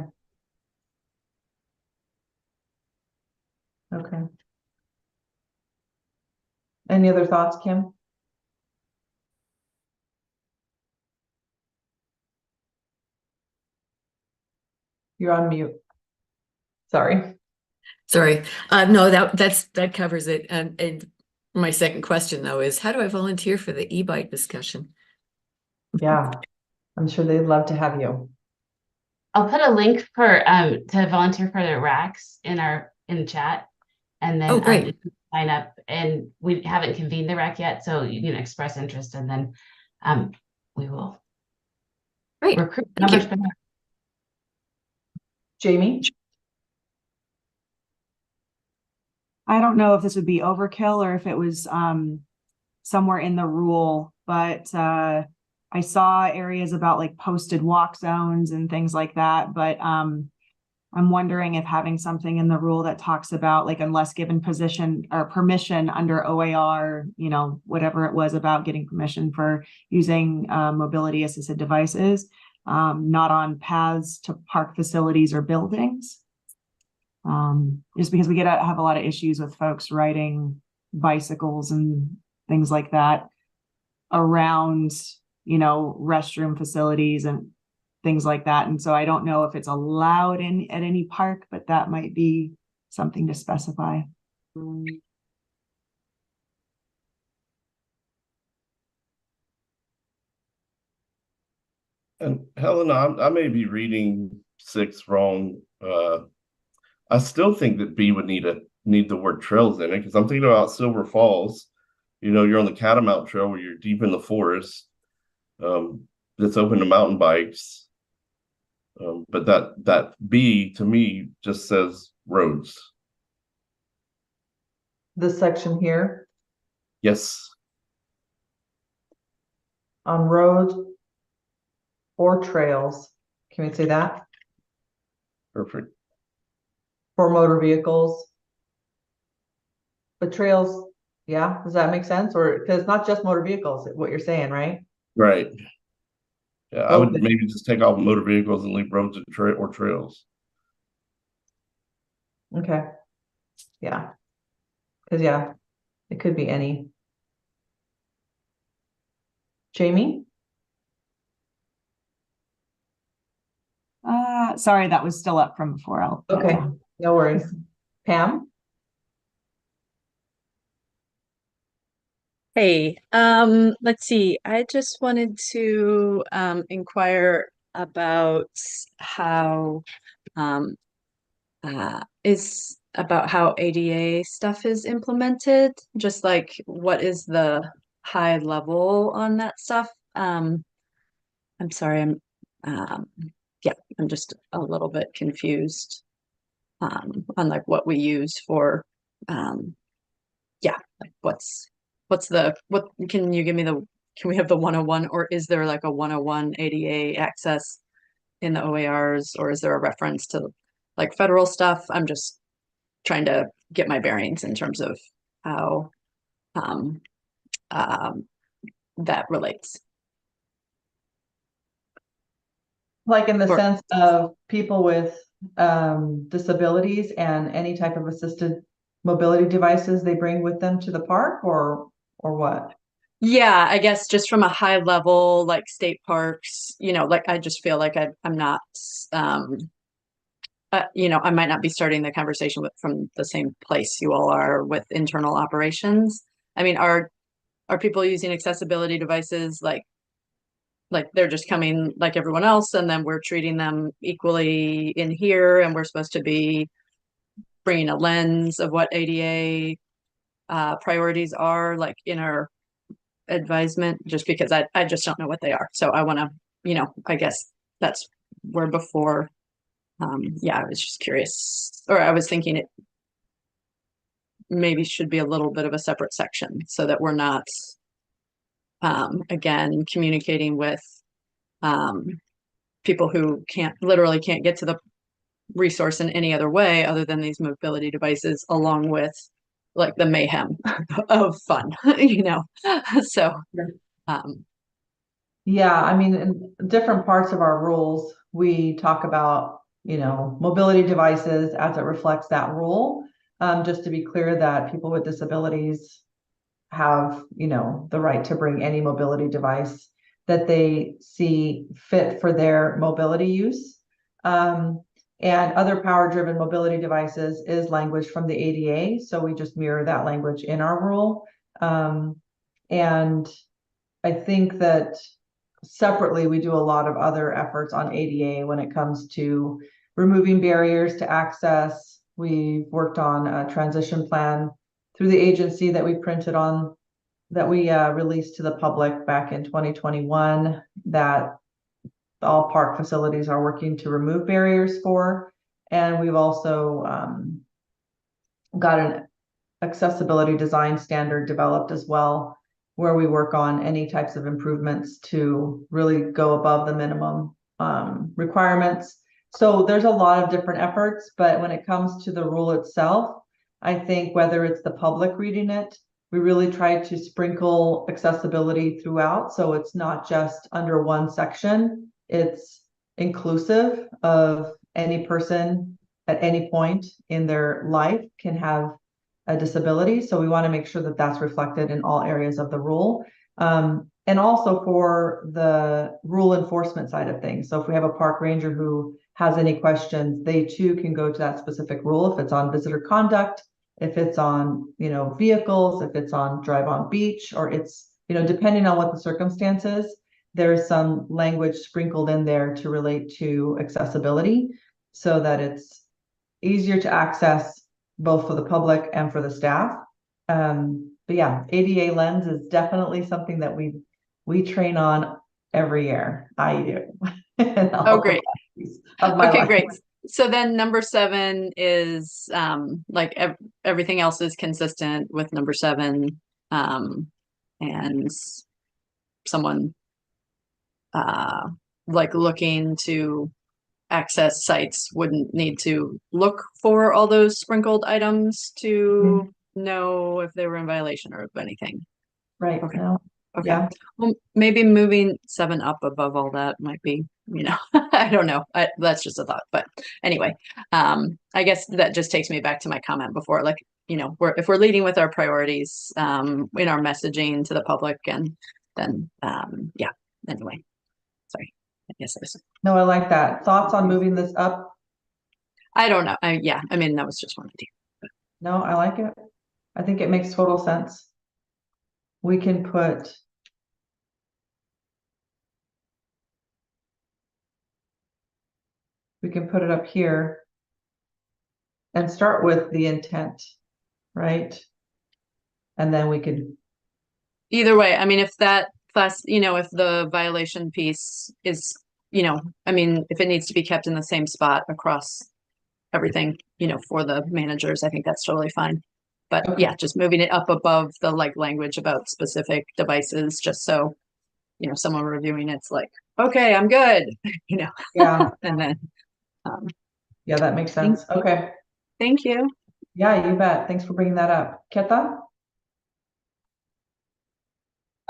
Okay. Any other thoughts, Kim? You're on mute. Sorry. Sorry. No, that covers it. And my second question though is, how do I volunteer for the e-bike discussion? Yeah, I'm sure they'd love to have you. I'll put a link for to volunteer for the RACs in the chat, and then Oh, great. you can sign up. And we haven't convened the RAC yet, so you can express interest, and then we will Great. recruit Thank numbers. you. Jamie? I don't know if this would be overkill or if it was somewhere in the rule, but I saw areas about like posted walk zones and things like that. But I'm wondering if having something in the rule that talks about like unless given position or permission under OAR, you know, whatever it was about getting permission for using mobility assisted devices, not on paths to park facilities or buildings. Just because we have a lot of issues with folks riding bicycles and things like that around, you know, restroom facilities and things like that. And so I don't know if it's allowed at any park, but that might be something to specify. And Helena, I may be reading 6 wrong. I still think that B would need the word trails in it, because I'm thinking about Silver Falls. You know, you're on the Catamount Trail where you're deep in the forest. That's open to mountain bikes. But that B to me just says roads. This section here Yes. on roads or trails. Can we say that? Perfect. For motor vehicles. But trails, yeah, does that make sense? Or because it's not just motor vehicles, what you're saying, right? Right. Yeah, I would Okay. maybe just take off motor vehicles and leave roads and trails. Okay. Yeah. Because yeah, it could be any. Jamie? Sorry, that was still up from before. Okay, no worries. Pam? Hey, let's see. I just wanted to inquire about how is about how ADA stuff is implemented. Just like what is the high level on that stuff? I'm sorry, um yeah, I'm just a little bit confused on like what we use for yeah, like what can you give me can we have the 101, or is there like a 101 ADA access in the OARs, or is there a reference to like federal stuff? I'm just trying to get my bearings in terms of how um, um, that relates. Like in the Or- sense of people with disabilities and any type of assisted mobility devices they bring with them to the park, or what? Yeah, I guess just from a high level, like state parks, you know, like I just feel like I'm not, you know, I might not be starting the conversation from the same place you all are with internal operations. I mean, are people using accessibility devices like they're just coming like everyone else, and then we're treating them equally in here, and we're supposed to be bringing a lens of what ADA priorities are like in our advisement, just because I just don't know what they are. So I want to, you know, I guess that's where before, yeah, I was just curious, or I was thinking it maybe should be a little bit of a separate section so that we're not, again, communicating with people who literally can't get to the resource in any other way other than these mobility devices, along with like the mayhem of fun, you know. So Yeah, I mean, in different parts of our rules, we talk about, you know, mobility devices as it reflects that rule. Just to be clear that people with disabilities have, you know, the right to bring any mobility device that they see fit for their mobility use. And other power-driven mobility devices is language from the ADA, so we just mirror that language in our rule. And I think that separately, we do a lot of other efforts on ADA when it comes to removing barriers to access. We've worked on a transition plan through the agency that we printed on, that we released to the public back in 2021, that all park facilities are working to remove barriers for. And we've also got an accessibility design standard developed as well, where we work on any types of improvements to really go above the minimum requirements. So there's a lot of different efforts, but when it comes to the rule itself, I think whether it's the public reading it, we really try to sprinkle accessibility throughout. So it's not just under one section, it's inclusive of any person at any point in their life can have a disability. So we want to make sure that that's reflected in all areas of the rule. And also for the rule enforcement side of things. So if we have a park ranger who has any questions, they too can go to that specific rule. If it's on visitor conduct, if it's on, vehicles, if it's on drive on beach, or it's, depending on what the circumstances, there's some language sprinkled in there to relate to accessibility so that it's easier to access both for the public and for the staff. But yeah, ADA lens is definitely something that we train on every year. I do. Oh, great. Okay, life. great. So then number 7 is like everything else is consistent with number 7, and someone like looking to access sites wouldn't need to look for all those sprinkled items to know if they were in violation or of anything. Right. Okay. No. Okay. Yeah. Well, maybe moving 7 up above all that might be, I don't know. That's just a thought. But anyway, I guess that just takes me back to my comment before, like, if we're leading with our priorities in our messaging to the public, and then yeah, anyway, sorry. I guess No, I like that. Thoughts on moving this up? I don't know. Yeah, I mean, that was just one idea. No, I like it. I think it makes total sense. We can put it up here and start with the intent, right? And then we could. Either way, I mean, if that class, if the violation piece is, I mean, if it needs to be kept in the same spot across everything, for the managers, I think that's totally fine. But Okay. yeah, just moving it up above the language about specific devices, just so, someone reviewing it's like, okay, I'm good, Yeah. and then. Yeah, that makes sense. Okay. Thank you. Yeah, you bet. Thanks for bringing that up. Keta?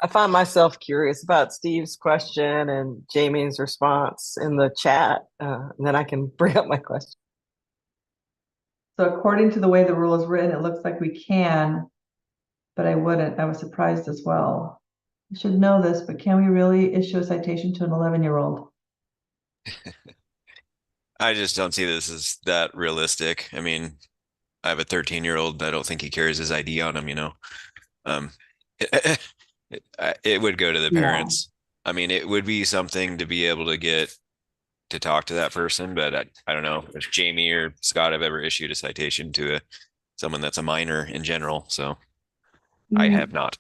I find myself curious about Steve's question and Jamie's response in the chat, and then I can bring up my question. So according to the way the rule is written, it looks like we can, but I wouldn't. I was surprised as well. I should know this, but can we really issue a citation to an 11-year-old? I just don't see this as that realistic. I mean, I have a 13-year-old. I don't think he carries his ID on him, it would go to the parents. I mean, it would be something to be able to get to talk to that person, but I don't know if Jamie or Scott have ever issued a citation to someone that's a minor in general. So I have not.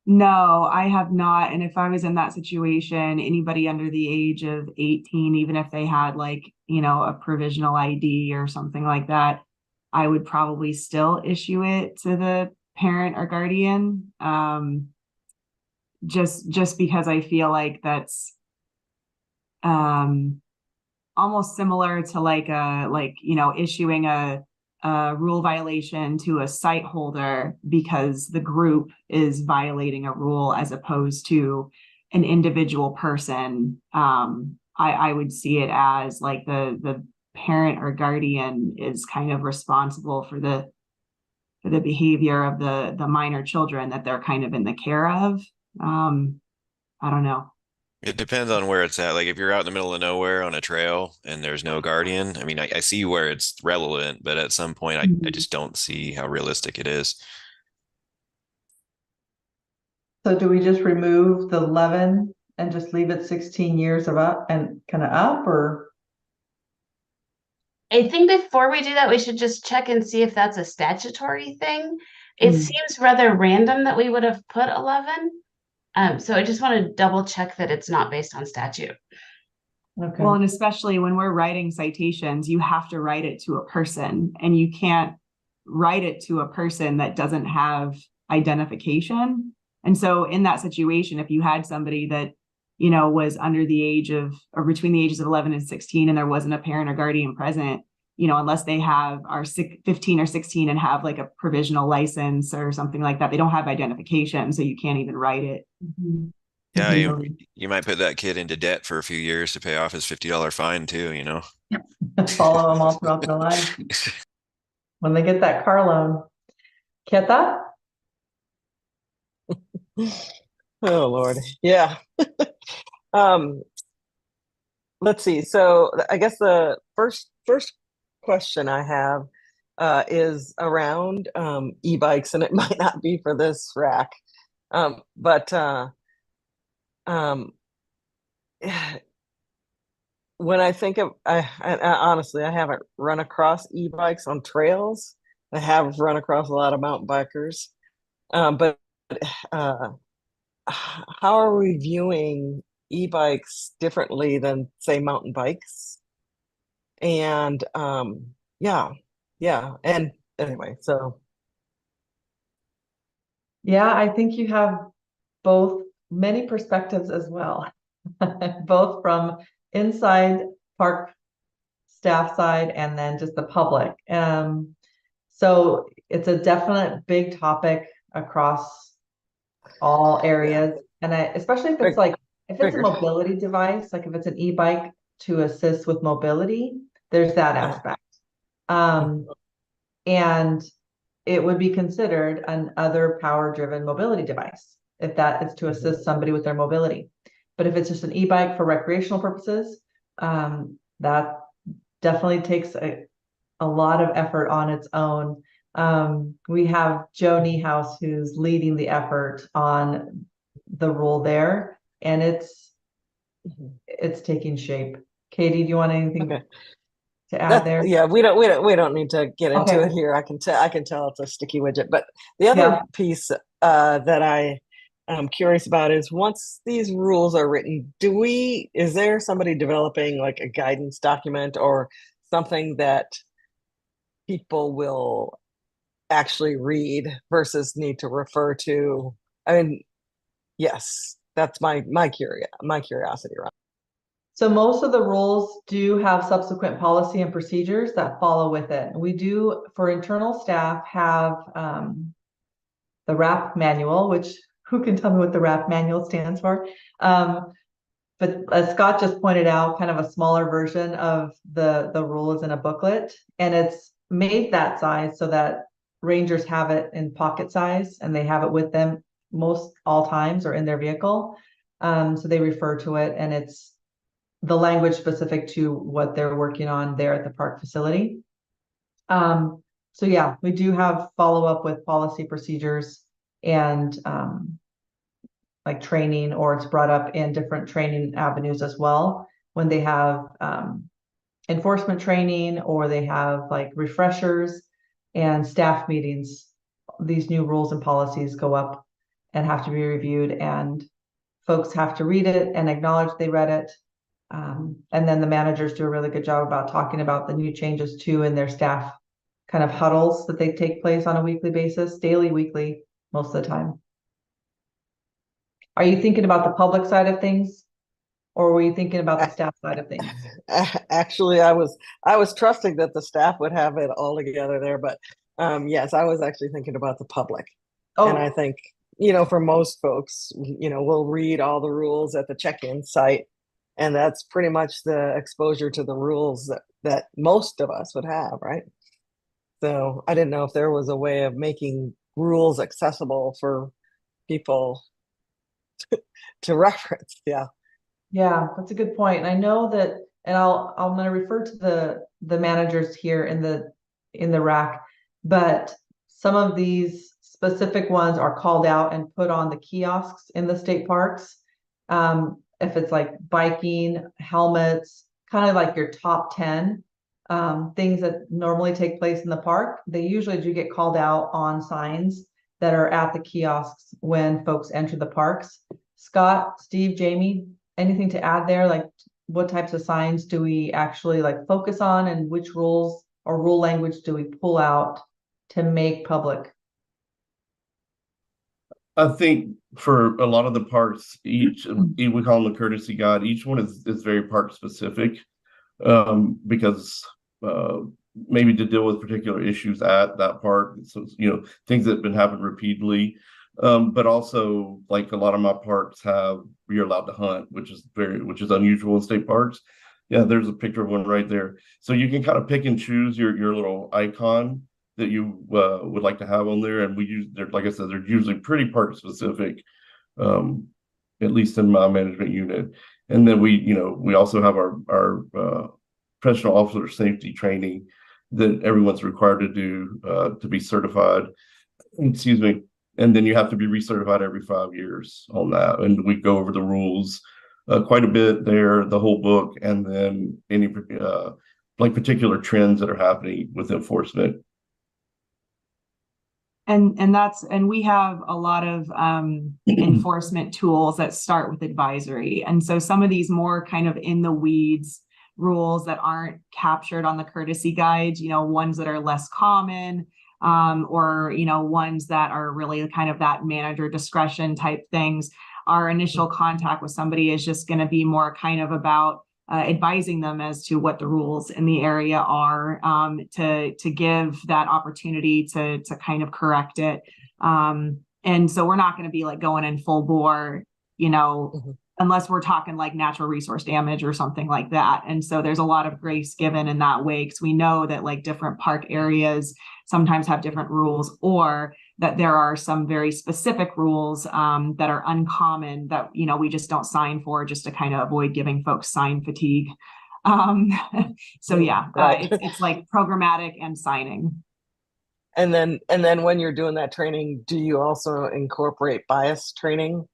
No, I have not. And if I was in that situation, anybody under the age of 18, even if they had a provisional ID or something like that, I would probably still issue it to the parent or guardian. Just because I feel like that's almost similar to issuing a rule violation to a site holder because the group is violating a rule as opposed to an individual person. I would see it as like the parent or guardian is kind of responsible for the behavior of the minor children that they're kind of in the care of. I don't know. It depends on where it's at. Like if you're out in the middle of nowhere on a trail and there's no guardian, I mean, I see where it's relevant, but at some point I just don't see how realistic it is. So do we just remove the 11 and just leave it 16 years of up and kind of up, or? I think before we do that, we should just check and see if that's a statutory thing. It Hmm. seems rather random that we would have put 11. So I just want to double check that it's not based on statute. Okay. Well, and especially when we're writing citations, you have to write it to a person, and you can't write it to a person that doesn't have identification. And so in that situation, if you had somebody that, was under the age of, or between the ages of 11 and 16, and there wasn't a parent or guardian present, unless they are 15 or 16 and have like a provisional license or something like that, they don't have identification. So you can't even write it. Mhm. Yeah, Mhm. you might put that kid into debt for a few years to pay off his $50 fine too, you know? Follow them all throughout their life when they get that car loan. Keta? Oh, Lord. Yeah. Um, let's see. So I guess the first question I have is around e-bikes, and it might not be for this rack. But um, when I think of, I honestly, I haven't run across e-bikes on trails. I have run across a lot of mountain bikers. But uh, how are we viewing e-bikes differently than, say, mountain bikes? And yeah, yeah. And anyway, so Yeah, I think you have both many perspectives as well, both from inside park staff side and then just the public. So it's a definite big topic across all areas. And especially if it's like, if it's a figured. mobility device, like if it's an e-bike to assist with mobility, there's that aspect. And it would be considered an other power-driven mobility device if that is to assist somebody with their mobility. But if it's just an e-bike for recreational purposes, that definitely takes a lot of effort on its own. We have Joe Niehaus who's leading the effort on the rule there, and it's taking shape. Katie, do you want anything Okay. to add there? Yeah, we don't need to get into Okay. it here. I can tell it's a sticky widget. But the other Yeah. piece that I am curious about is, once these rules are written, is there somebody developing like a guidance document or something that people will actually read versus need to refer to? I mean, yes, that's my curiosity around. So most of the rules do have subsequent policy and procedures that follow with it. We do, for internal staff, have the RAP manual, which who can tell me what the RAP manual stands for? But as Scott just pointed out, kind of a smaller version of the rule is in a booklet, and it's made that size so that rangers have it in pocket size and they have it with them most all times or in their vehicle. So they refer to it, and it's the language specific to what they're working on there at the park facility. So yeah, we do have follow-up with policy procedures and like training, or it's brought up in different training avenues as well when they have enforcement training, or they have like refreshers and staff meetings. These new rules and policies go up and have to be reviewed, and folks have to read it and acknowledge they read it. And then the managers do a really good job about talking about the new changes too in their staff kind of huddles that they take place on a weekly basis, daily, weekly, most of the time. Are you thinking about the public side of things, or were you thinking about the staff side of things? Actually, I was trusting that the staff would have it all together there, but yes, I was actually thinking about the public. And I think, for most folks, we'll read all the rules at the check-in site, and that's pretty much the exposure to the rules that most of us would have, right? So I didn't know if there was a way of making rules accessible for people to reference. Yeah. Yeah, that's a good point. And I know that, and I'm going to refer to the managers here in the RAC, but some of these specific ones are called out and put on the kiosks in the state parks. If it's like biking, helmets, kind of like your top 10 things that normally take place in the park, they usually do get called out on signs that are at the kiosks when folks enter the parks. Scott, Steve, Jamie, anything to add there? Like, what types of signs do we actually like focus on, and which rules or rule language do we pull out to make public? I think for a lot of the parks, we call them the courtesy guide. Each one is very park specific, because maybe to deal with particular issues at that park. So, things that have been happening repeatedly. But also, like, a lot of my parks you're allowed to hunt, which is unusual in state parks. Yeah, there's a picture of one right there. So you can kind of pick and choose your little icon that you would like to have on there. And like I said, they're usually pretty park specific, at least in my management unit. And then we also have our professional officer safety training that everyone's required to do to be certified. Excuse me. And then you have to be recertified every 5 years on that. And we go over the rules quite a bit there, the whole book, and then any like particular trends that are happening with enforcement. And we have a lot of enforcement tools that start with advisory. And so some of these more kind of in the weeds rules that aren't captured on the courtesy guide, ones that are less common, or ones that are really kind of that manager discretion type things. Our initial contact with somebody is just going to be more kind of about advising them as to what the rules in the area are, to give that opportunity to kind of correct it. And so we're not going to be like going in full bore, unless we're talking like natural resource damage or something like that. And so there's a lot of grace given in that way, because we know that like different park areas sometimes have different rules, or that there are some very specific rules that are uncommon that, we just don't sign for, just to kind of avoid giving folks sign fatigue. So yeah, it's like programmatic and signing. And then when you're doing that training, do you also incorporate bias training?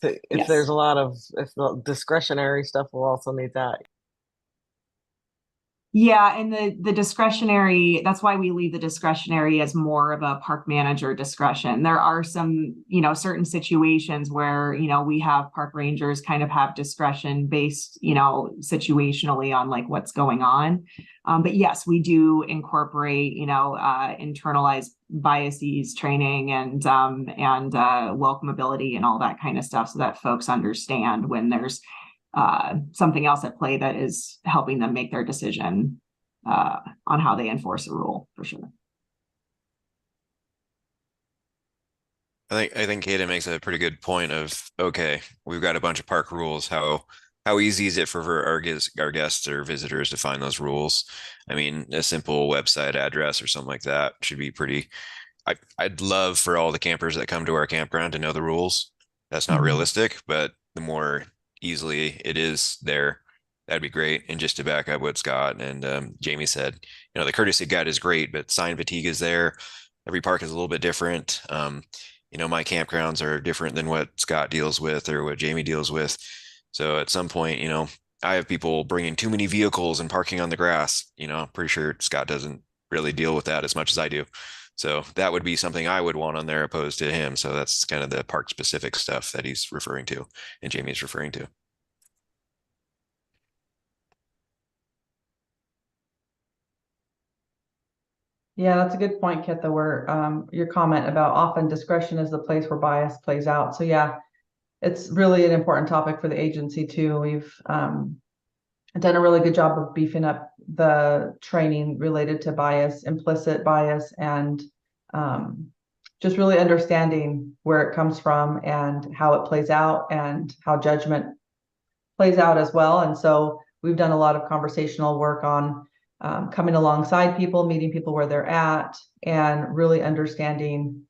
If Yes. there's if the discretionary stuff, will also need that. Yeah, and the discretionary, that's why we leave the discretionary as more of a park manager discretion. There are some, certain situations where, we have park rangers kind of have discretion based, situationally on like what's going on. But yes, we do incorporate, internalized biases training and welcomeability and all that kind of stuff, so that folks understand when there's something else at play that is helping them make their decision on how they enforce a rule, for sure. I think Kaden makes a pretty good point of, okay, we've got a bunch of park rules. How easy is it for our guests or visitors to find those rules? I mean, a simple website address or something like that should be pretty. I'd love for all the campers that come to our campground to know the rules. That's not realistic, but the more easily it is there, that'd be great. And just to back up what Scott and Jamie said, the courtesy guide is great, but sign fatigue is there. Every park is a little bit different. My campgrounds are different than what Scott deals with or what Jamie deals with. So at some point, I have people bringing too many vehicles and parking on the grass. I'm pretty sure Scott doesn't really deal with that as much as I do. So that would be something I would want on there opposed to him. So that's kind of the park specific stuff that he's referring to and Jamie's referring to. Yeah, that's a good point, Kit, though, where your comment about often discretion is the place where bias plays out. So yeah, it's really an important topic for the agency too. We've done a really good job of beefing up the training related to bias, implicit bias, and just really understanding where it comes from and how it plays out and how judgment plays out as well. And so we've done a lot of conversational work on coming alongside people, meeting people where they're at, and really understanding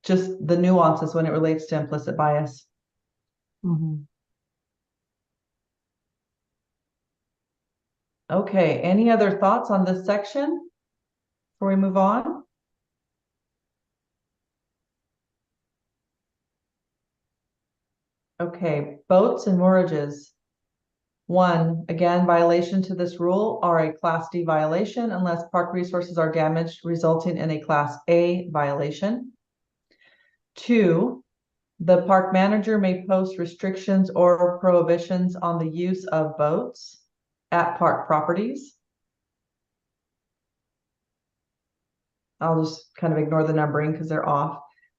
just the nuances when it relates to implicit bias. Mm-hmm. Okay, any other thoughts on this section before we move on? Okay, boats and moorages. 1, again, violation to this rule are a Class D violation unless park resources are damaged, resulting in a Class A violation. 2, the park manager may post restrictions or prohibitions on the use of boats at park properties. I'll just kind of ignore the numbering because they're off.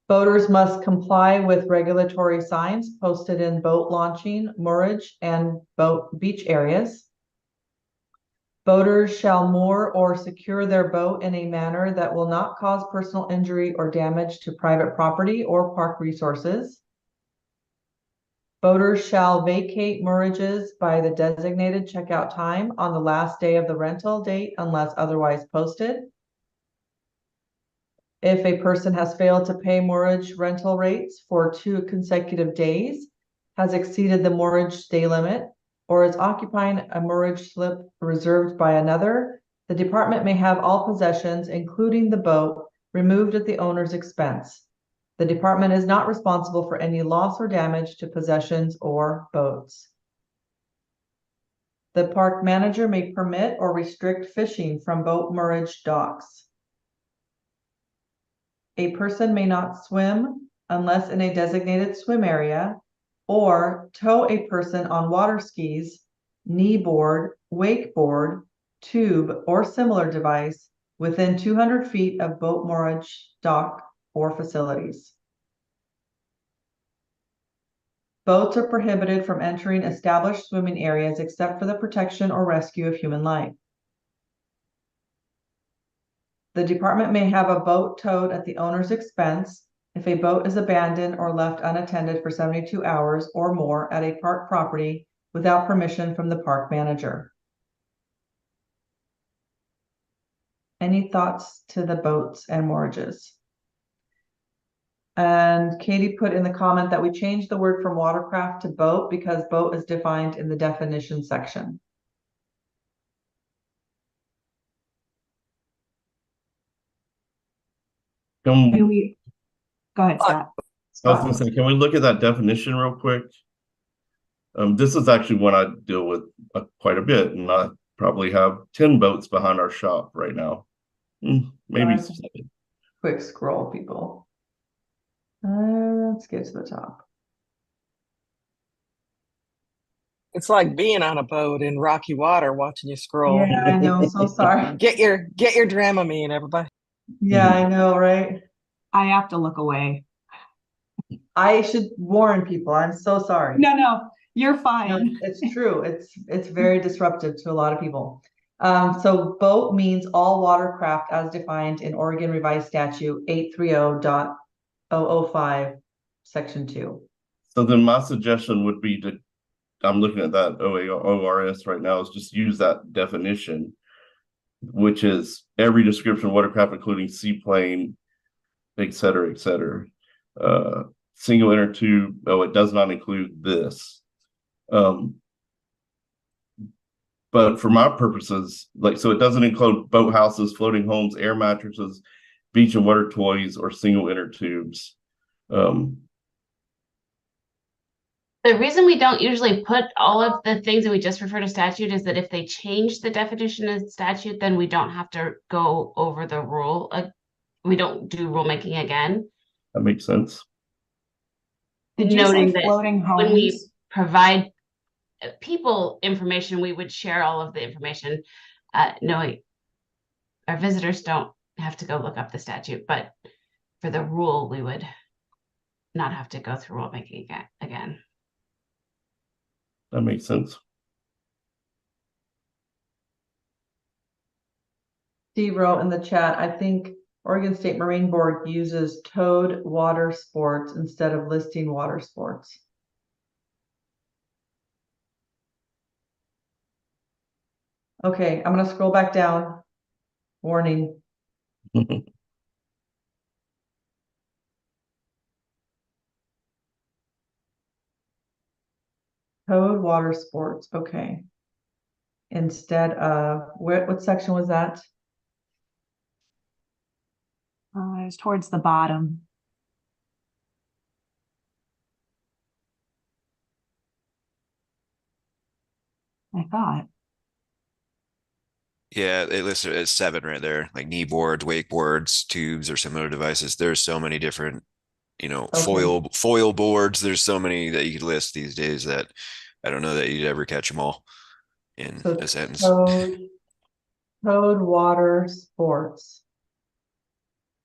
Boaters must comply with regulatory signs posted in boat launching, moorage, and boat beach areas. Boaters shall moor or secure their boat in a manner that will not cause personal injury or damage to private property or park resources. Boaters shall vacate moorages by the designated checkout time on the last day of the rental date unless otherwise posted. If a person has failed to pay moorage rental rates for 2 consecutive days, has exceeded the moorage day limit, or is occupying a moorage slip reserved by another, the department may have all possessions, including the boat, removed at the owner's expense. The department is not responsible for any loss or damage to possessions or boats. The park manager may permit or restrict fishing from boat moorage docks. A person may not swim unless in a designated swim area, or tow a person on water skis, kneeboard, wakeboard, tube, or similar device within 200 feet of boat moorage dock or facilities. Boats are prohibited from entering established swimming areas except for the protection or rescue of human life. The department may have a boat towed at the owner's expense if a boat is abandoned or left unattended for 72 hours or more at a park property without permission from the park manager. Any thoughts to the boats and moorages? And Katie put in the comment that we changed the word from watercraft to boat because boat is defined in the definition section. Can Can we, go ahead, Scott. I was gonna say, can we look at that definition real quick? This is actually one I deal with quite a bit, and I probably have 10 boats behind our shop right now. Maybe Right. 7. Quick scroll, people. Let's get to the top. It's like being on a boat in rocky water watching you scroll. Yeah, I know. So sorry. Get your Dramamine, everybody. Yeah, I know, right? I have to look away. I should warn people. I'm so sorry. No, you're No, fine. it's true. It's very disruptive to a lot of people. So boat means all watercraft as defined in Oregon Revised Statute 830.005, Section 2. So then my suggestion would be to, I'm looking at that ORS right now, is just use that definition, which is every description of watercraft, including seaplane, et cetera, et cetera. Single inner tube, it does not include this. But for my purposes, so it doesn't include boathouses, floating homes, air mattresses, beach and water toys, or single inner tubes. The reason we don't usually put all of the things that we just refer to statute is that if they change the definition of statute, then we don't have to go over the rule. We don't do rulemaking again. That makes sense. Did you Noting say that floating when we homes? provide people information, we would share all of the information. Knowing our visitors don't have to go look up the statute, but for the rule, we would not have to go through rulemaking again. That makes sense. Steve wrote in the chat, I think Oregon State Marine Board uses towed water sports instead of listing water sports. Okay, I'm going to scroll back down. Warning. Towed water sports. Okay. instead of, what section was that? It was towards the bottom. I thought. Yeah, it listed as 7 right there, like knee boards, wakeboards, tubes, or similar devices. There's so many different, Okay. foil boards. There's so many that you could list these days that I don't know that you'd ever catch them all in So a sentence. towed water sports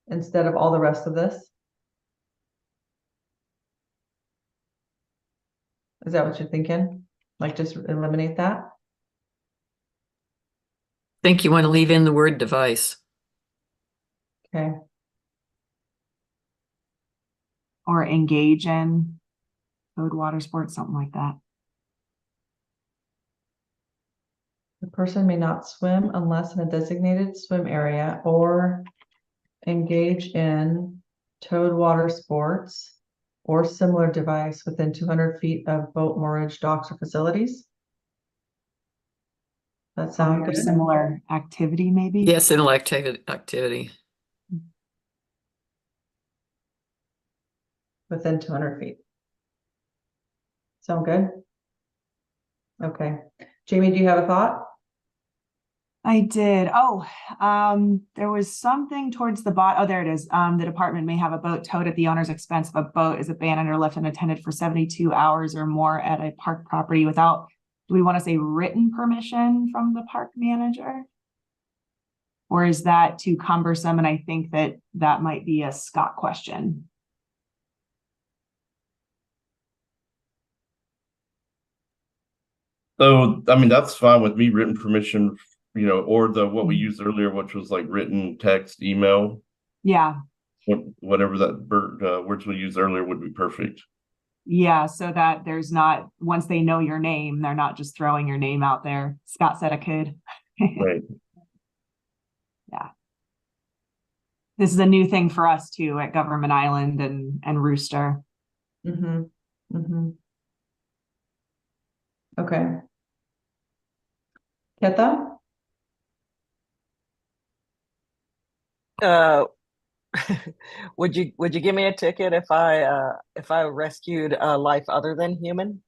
instead of all the rest of this? Is that what you're thinking? Like just eliminate that? Think you want to leave in the word device. Okay. Or engage in towed water sports, something like that. The person may not swim unless in a designated swim area or engage in towed water sports or similar device within 200 feet of boat moorage, docks, or facilities. That sound Or good? similar activity, maybe? Yes, an activity. Within 200 feet. Sound good? Okay. Jamie, do you have a thought? I did. Oh, there was something towards the bottom. Oh, there it is. The department may have a boat towed at the owner's expense if a boat is abandoned or left unattended for 72 hours or more at a park property without, do we want to say written permission from the park manager? Or is that too cumbersome? And I think that might be a Scott question. So, I mean, that's fine with me, written permission, or what we used earlier, which was like written text, email, Yeah. whatever that words we used earlier would be perfect. Yeah, so that there's not, once they know your name, they're not just throwing your name out there. Scott said it could. Right. Yeah. This is a new thing for us too at Government Island and Rooster. Mm-hmm. Mm-hmm. Okay. Keta? Would you give me a ticket if I rescued a life other than human?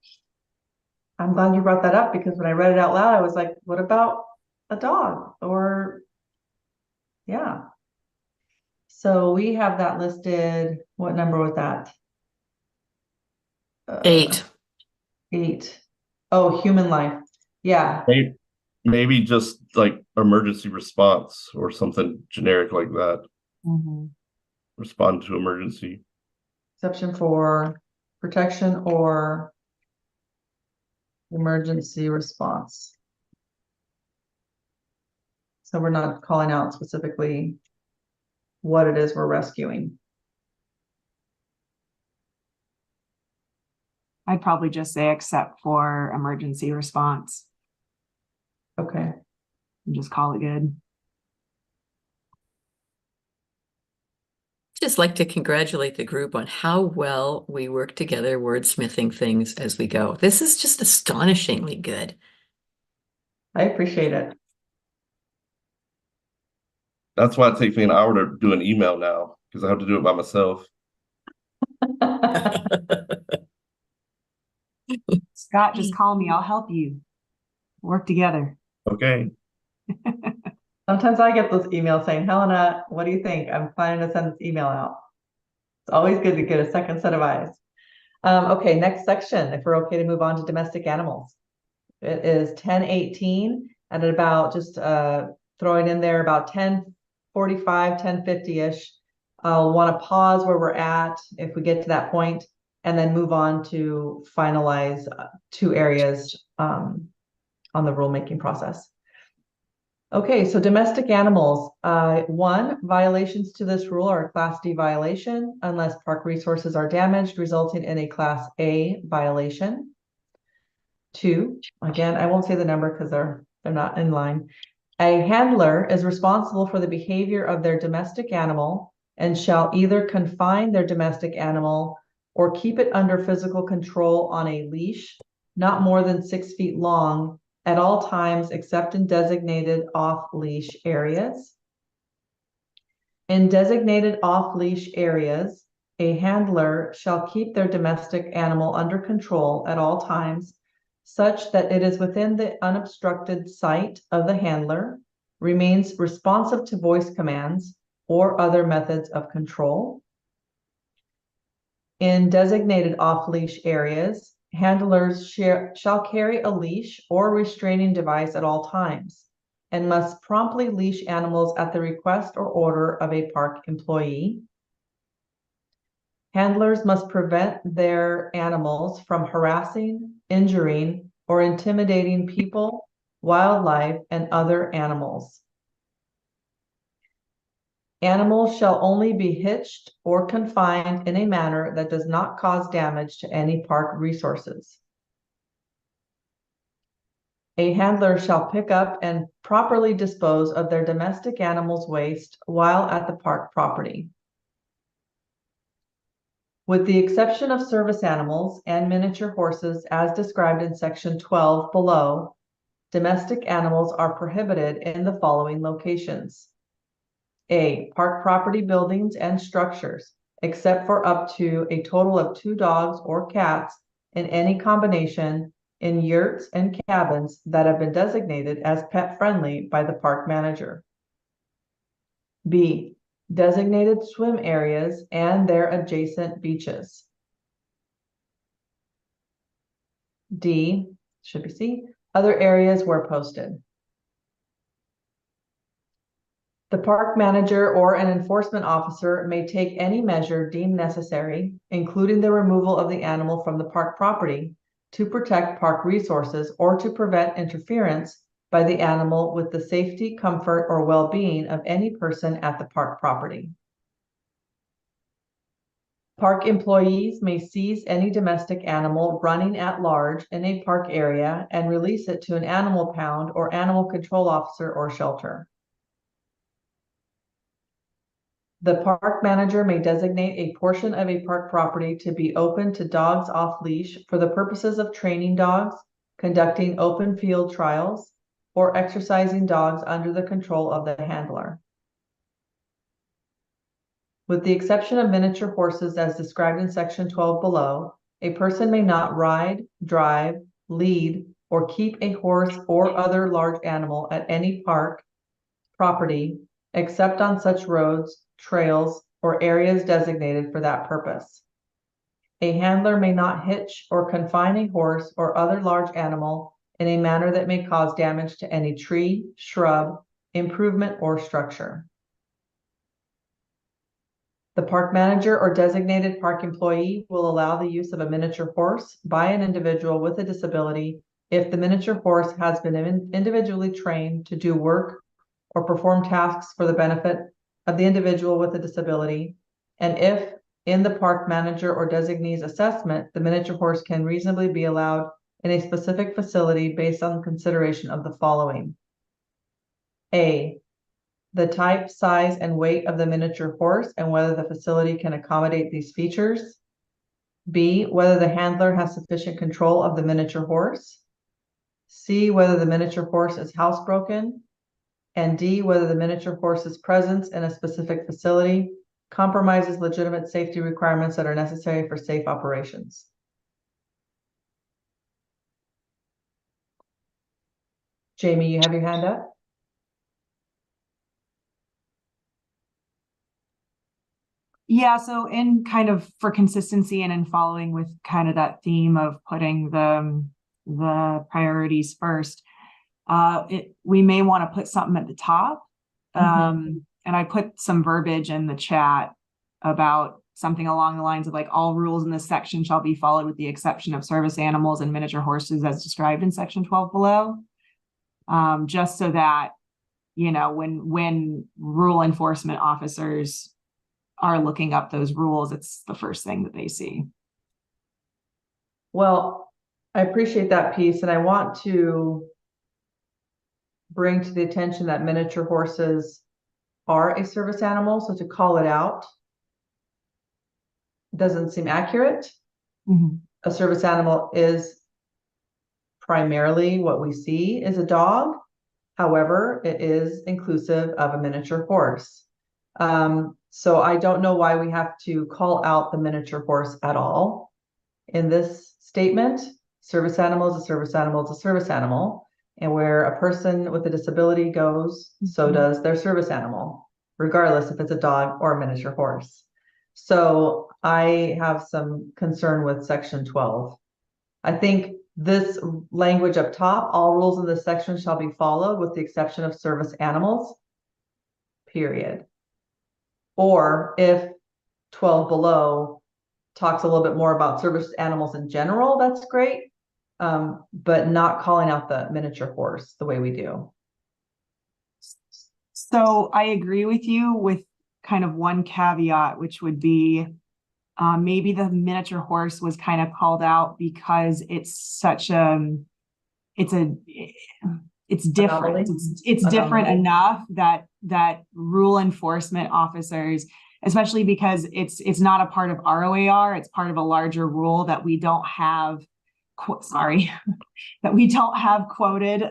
I'm glad you brought that up because when I read it out loud, I was like, what about a dog? Or, yeah. So we have that listed. What number was that? 8. 8. Oh, human life. Yeah. Maybe just like emergency response or something generic like that. Mm-hmm. Respond to emergency. Exception for protection or emergency response. So we're not calling out specifically what it is we're rescuing. I'd probably just say except for emergency response Okay. and just call it good. Just like to congratulate the group on how well we work together wordsmithing things as we go. This is just astonishingly good. I appreciate it. That's why it takes me an hour to do an email now because I have to do it by myself. Scott, just call me. I'll help you. Work together. Okay. Sometimes I get those emails saying, Helena, what do you think? I'm planning to send this email out. It's always good to get a second set of eyes. Okay, next section, if we're okay to move on to domestic animals. It is 10:18 and at about just throwing in there about 10:45, 10:50-ish. I'll want to pause where we're at if we get to that point and then move on to finalize 2 areas on the rulemaking process. Okay, so domestic animals. 1, violations to this rule are a Class D violation unless park resources are damaged, resulting in a Class A violation. 2, again, I won't say the number because they're not in line. A handler is responsible for the behavior of their domestic animal and shall either confine their domestic animal or keep it under physical control on a leash, not more than 6 feet long, at all times except in designated off-leash areas. In designated off-leash areas, a handler shall keep their domestic animal under control at all times, such that it is within the unobstructed sight of the handler, remains responsive to voice commands or other methods of control. In designated off-leash areas, handlers shall carry a leash or restraining device at all times and must promptly leash animals at the request or order of a park employee. Handlers must prevent their animals from harassing, injuring, or intimidating people, wildlife, and other animals. Animals shall only be hitched or confined in a manner that does not cause damage to any park resources. A handler shall pick up and properly dispose of their domestic animals' waste while at the park property. With the exception of service animals and miniature horses as described in section 12 below, domestic animals are prohibited in the following locations. A, park property buildings and structures, except for up to a total of 2 dogs or cats in any combination in yurts and cabins that have been designated as pet friendly by the park manager. B, designated swim areas and their adjacent beaches. D, should be C, other areas where posted. The park manager or an enforcement officer may take any measure deemed necessary, including the removal of the animal from the park property, to protect park resources or to prevent interference by the animal with the safety, comfort, or well-being of any person at the park property. Park employees may seize any domestic animal running at large in a park area and release it to an animal pound or animal control officer or shelter. The park manager may designate a portion of a park property to be open to dogs off leash for the purposes of training dogs, conducting open field trials, or exercising dogs under the control of the handler. With the exception of miniature horses as described in section 12 below, a person may not ride, drive, lead, or keep a horse or other large animal at any park property except on such roads, trails, or areas designated for that purpose. A handler may not hitch or confine a horse or other large animal in a manner that may cause damage to any tree, shrub, improvement, or structure. The park manager or designated park employee will allow the use of a miniature horse by an individual with a disability if the miniature horse has been individually trained to do work or perform tasks for the benefit of the individual with a disability, and if in the park manager or designee's assessment, the miniature horse can reasonably be allowed in a specific facility based on consideration of the following. A, the type, size, and weight of the miniature horse and whether the facility can accommodate these features. B, whether the handler has sufficient control of the miniature horse. C, whether the miniature horse is housebroken. And D, whether the miniature horse's presence in a specific facility compromises legitimate safety requirements that are necessary for safe operations. Jamie, you have your hand up? Yeah, so in kind of for consistency and in following with kind of that theme of putting the priorities first, we may want to put something at the top. And I put some verbiage in the chat about something along the lines of like all rules in this section shall be followed with the exception of service animals and miniature horses as described in section 12 below. Just so that, you know, when rule enforcement officers are looking up those rules, it's the first thing that they see. Well, I appreciate that piece, and I want to bring to the attention that miniature horses are a service animal, so to call it out doesn't seem accurate. A service animal is primarily what we see is a dog. However, it is inclusive of a miniature horse. So I don't know why we have to call out the miniature horse at all. In this statement, service animal is a service animal is a service animal. And where a person with a disability goes, so does their service animal, regardless if it's a dog or a miniature horse. So I have some concern with section 12. I think this language up top, all rules in this section shall be followed with the exception of service animals, period. Or if 12 below talks a little bit more about service animals in general, that's great. But not calling out the miniature horse the way we do. So I agree with you with kind of one caveat, which would be maybe the miniature horse was kind of called out because it's such it's different. It's different enough that rule enforcement officers, especially because it's not a part of ROAR, it's part of a larger rule that we don't have that we don't have quoted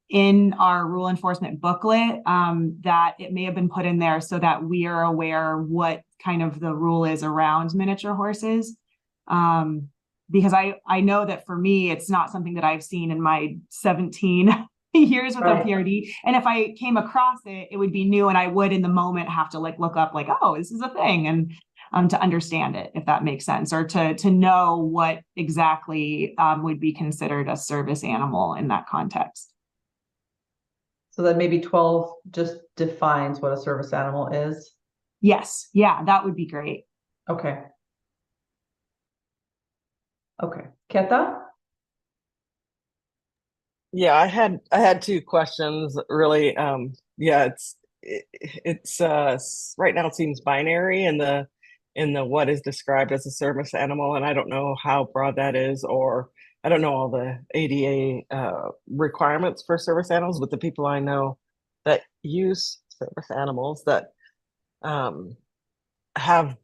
in our rule enforcement booklet, that it may have been put in there so that we are aware what kind of the rule is around miniature horses. Because I know that for me, it's not something that I've seen in my 17 years with a PRD. And if I came across it, it would be new and I would in the moment have to like look up like, oh, this is a thing. And to understand it, if that makes sense, or to know what exactly would be considered a service animal in that context. So that maybe 12 just defines what a service animal is. Yes. Yeah, that would be great. Okay. Okay. Keta? Yeah, I had two questions really. Yeah, it's right now it seems binary in the what is described as a service animal, and I don't know how broad that is, or I don't know all the ADA requirements for service animals, but the people I know that use service animals that have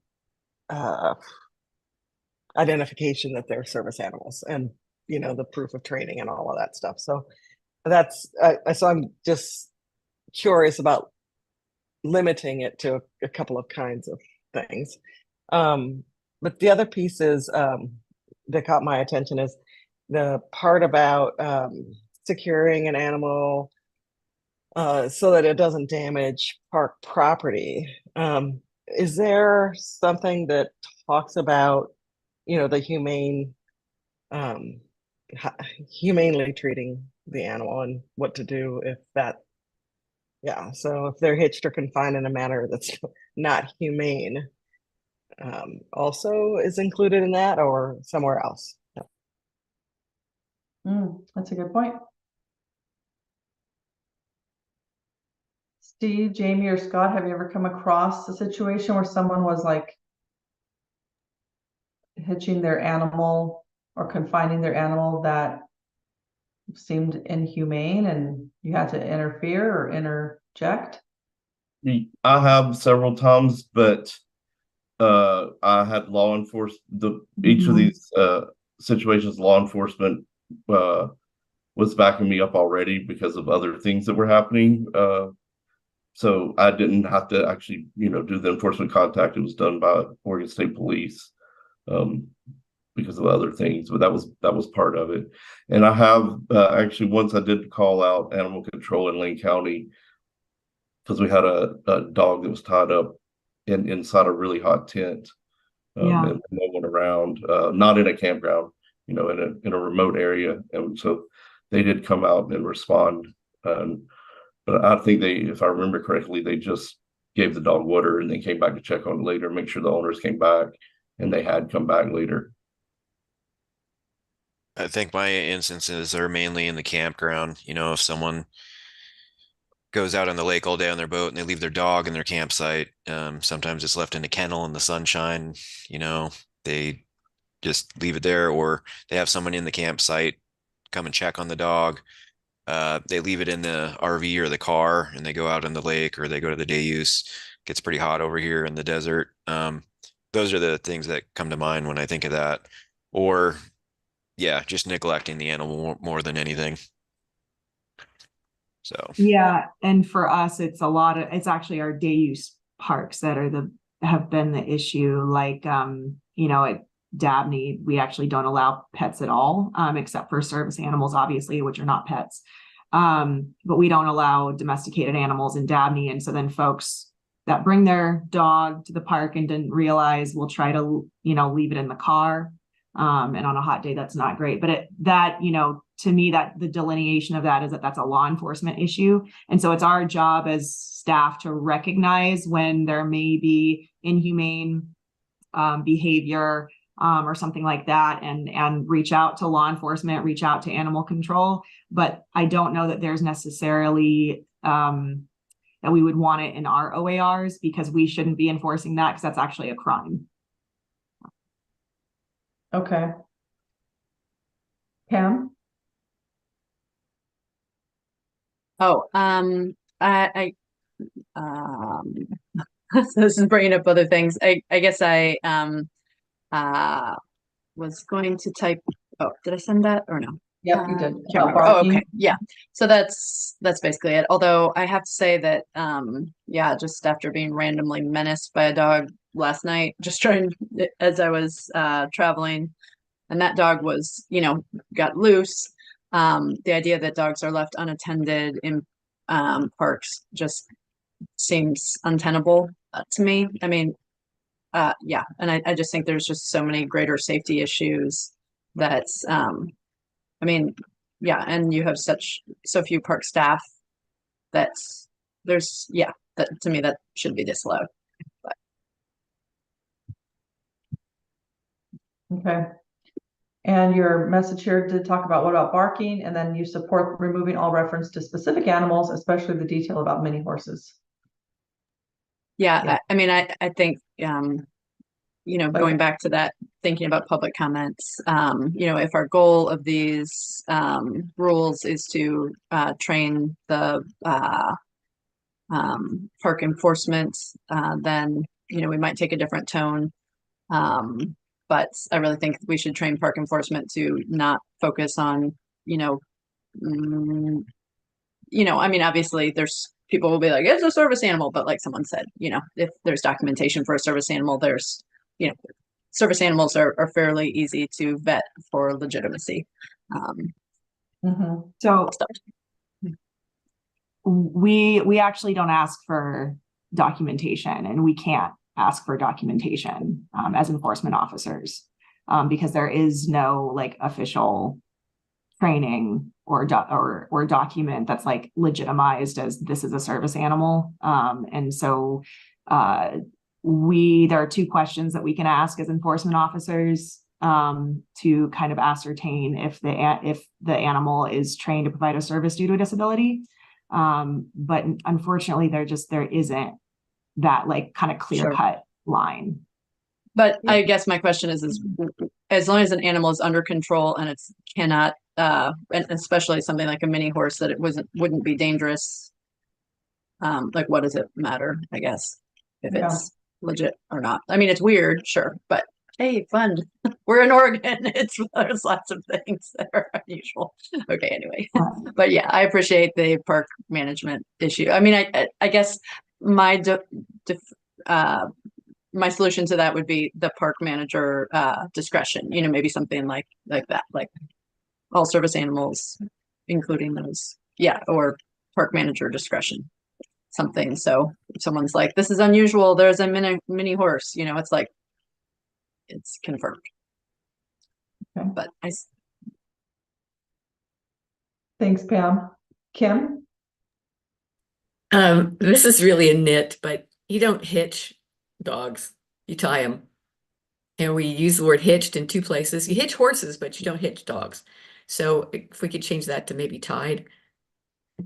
identification that they're service animals, and the proof of training and all of that stuff. So so I'm just curious about limiting it to a couple of kinds of things. But the other piece is that caught my attention is the part about securing an animal so that it doesn't damage park property. Is there something that talks about, the humanely treating the animal and what to do if that, so if they're hitched or confined in a manner that's not humane, also is included in that or somewhere else? That's a good point. Steve, Jamie, or Scott, have you ever come across a situation where someone was like hitching their animal or confining their animal that seemed inhumane and you had to interfere or interject? I have several times, but I had law enforcement. Each of these situations, law enforcement was backing me up already because of other things that were happening. So I didn't have to actually, do the enforcement contact. It was done by Oregon State Police because of other things, but that was part of it. And I have actually once I did call out animal control in Lane County because we had a dog that was tied up inside a really hot tent, and no one around, not in a campground, in a remote area, and so they did come out and respond. But I think if I remember correctly, they just gave the dog water and they came back to check on it later, make sure the owners came back, and they had come back later. I think my instances are mainly in the campground. If someone goes out on the lake all day on their boat and they leave their dog in their campsite, sometimes it's left in a kennel in the sunshine, they just leave it there, or they have someone in the campsite come and check on the dog. They leave it in the RV or the car and they go out on the lake or they go to the day use. Gets pretty hot over here in the desert. Those are the things that come to mind when I think of that. Or yeah, just neglecting the animal more than anything. So Yeah, and for us, it's actually our day use parks that have been the issue. Like, at Dabney, we actually don't allow pets at all, except for service animals, obviously, which are not pets. But we don't allow domesticated animals in Dabney. And so then folks that bring their dog to the park and didn't realize will try to, leave it in the car. And on a hot day, that's not great. But to me, that the delineation of that is that's a law enforcement issue. And so it's our job as staff to recognize when there may be inhumane behavior or something like that, and reach out to law enforcement, reach out to animal control. But I don't know that there's necessarily that we would want it in our OARs, because we shouldn't be enforcing that, because that's actually a crime. Okay. Pam? Oh, I um, so this is bringing up other things. I guess I was going to type. Oh, did I send that or no? Yep, you did. Can't remember. Oh, okay. Yeah. So that's basically it. Although I have to say that, yeah, just after being randomly menaced by a dog last night, just trying as I was traveling, and that dog was, got loose. The idea that dogs are left unattended in parks just seems untenable to me. I mean, yeah, and I just think there's just so many greater safety issues that's I mean, yeah, and you have so few park staff that that to me that should be disallowed. But Okay. And your message here did talk about what about barking, and then you support removing all reference to specific animals, especially the detail about mini horses. yeah, I mean, I think going back to that, thinking about public comments, if our goal of these rules is to train the park enforcement, then we might take a different tone. But I really think we should train park enforcement to not focus on, I mean, obviously there's people will be like, it's a service animal, but like someone said, if there's documentation for a service animal, there's, service animals are fairly easy to vet for legitimacy. So we actually don't ask for documentation, and we can't ask for documentation as enforcement officers, because there is no like official training or document that's like legitimized as this is a service animal. And so there are two questions that we can ask as enforcement officers to kind of ascertain if the animal is trained to provide a service due to a disability. But unfortunately, there isn't that like kind of clear-cut line. But I guess my question is as long as an animal is under control and it's cannot, and especially something like a mini horse, that it wouldn't be dangerous. Like, what does it matter, I guess, if it's legit or not? I mean, it's weird, sure, but hey, fun. We're in Oregon. There's lots of things that are unusual. Okay, anyway. But yeah, I appreciate the park management issue. I mean, I guess my my solution to that would be the park manager discretion, maybe something like that, like all service animals, including those. Yeah, or park manager discretion. Something. So if someone's like, this is unusual, there's a mini horse, it's like, it's confirmed. Okay. But Thanks, Pam. Kim? This is really a nit, but you don't hitch dogs, you tie them. And we use the word hitched in two places. You hitch horses, but you don't hitch dogs. So if we could change that to maybe tied.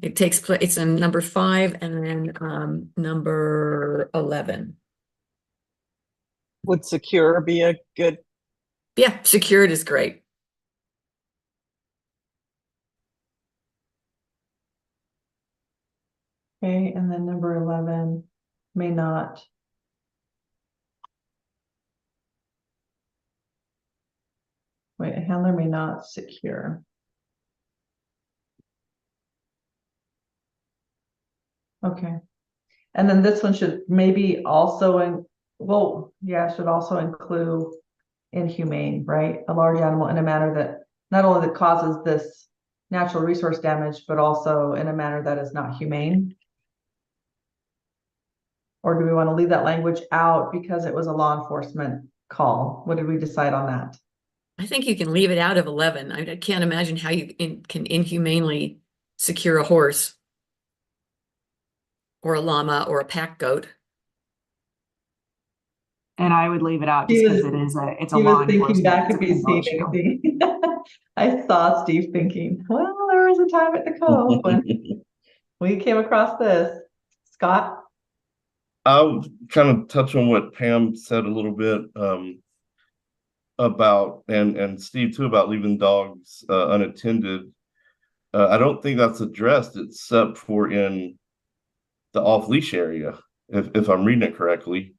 It takes place, it's in number 5 and then number 11. Would secure be a good? Yeah, secured is great. Okay, and then number 11 may not. Wait, handler may not secure. Okay. And then this one should maybe also, should also include inhumane, right? A large animal in a manner that not only that causes this natural resource damage, but also in a manner that is not humane. Or do we want to leave that language out because it was a law enforcement call? What did we decide on that? I think you can leave it out of 11. I can't imagine how you can inhumanely secure a horse or a llama or a pack goat. And I would leave it out just He because was- it's a He law was thinking enforcement. back It's if a he's people seen issue. anything. I saw Steve thinking, well, there was a time at the Cove when we came across this. Scott? I'll kind of touch on what Pam said a little bit about, and Steve too, about leaving dogs unattended. I don't think that's addressed except for in the off-leash area, if I'm reading it correctly.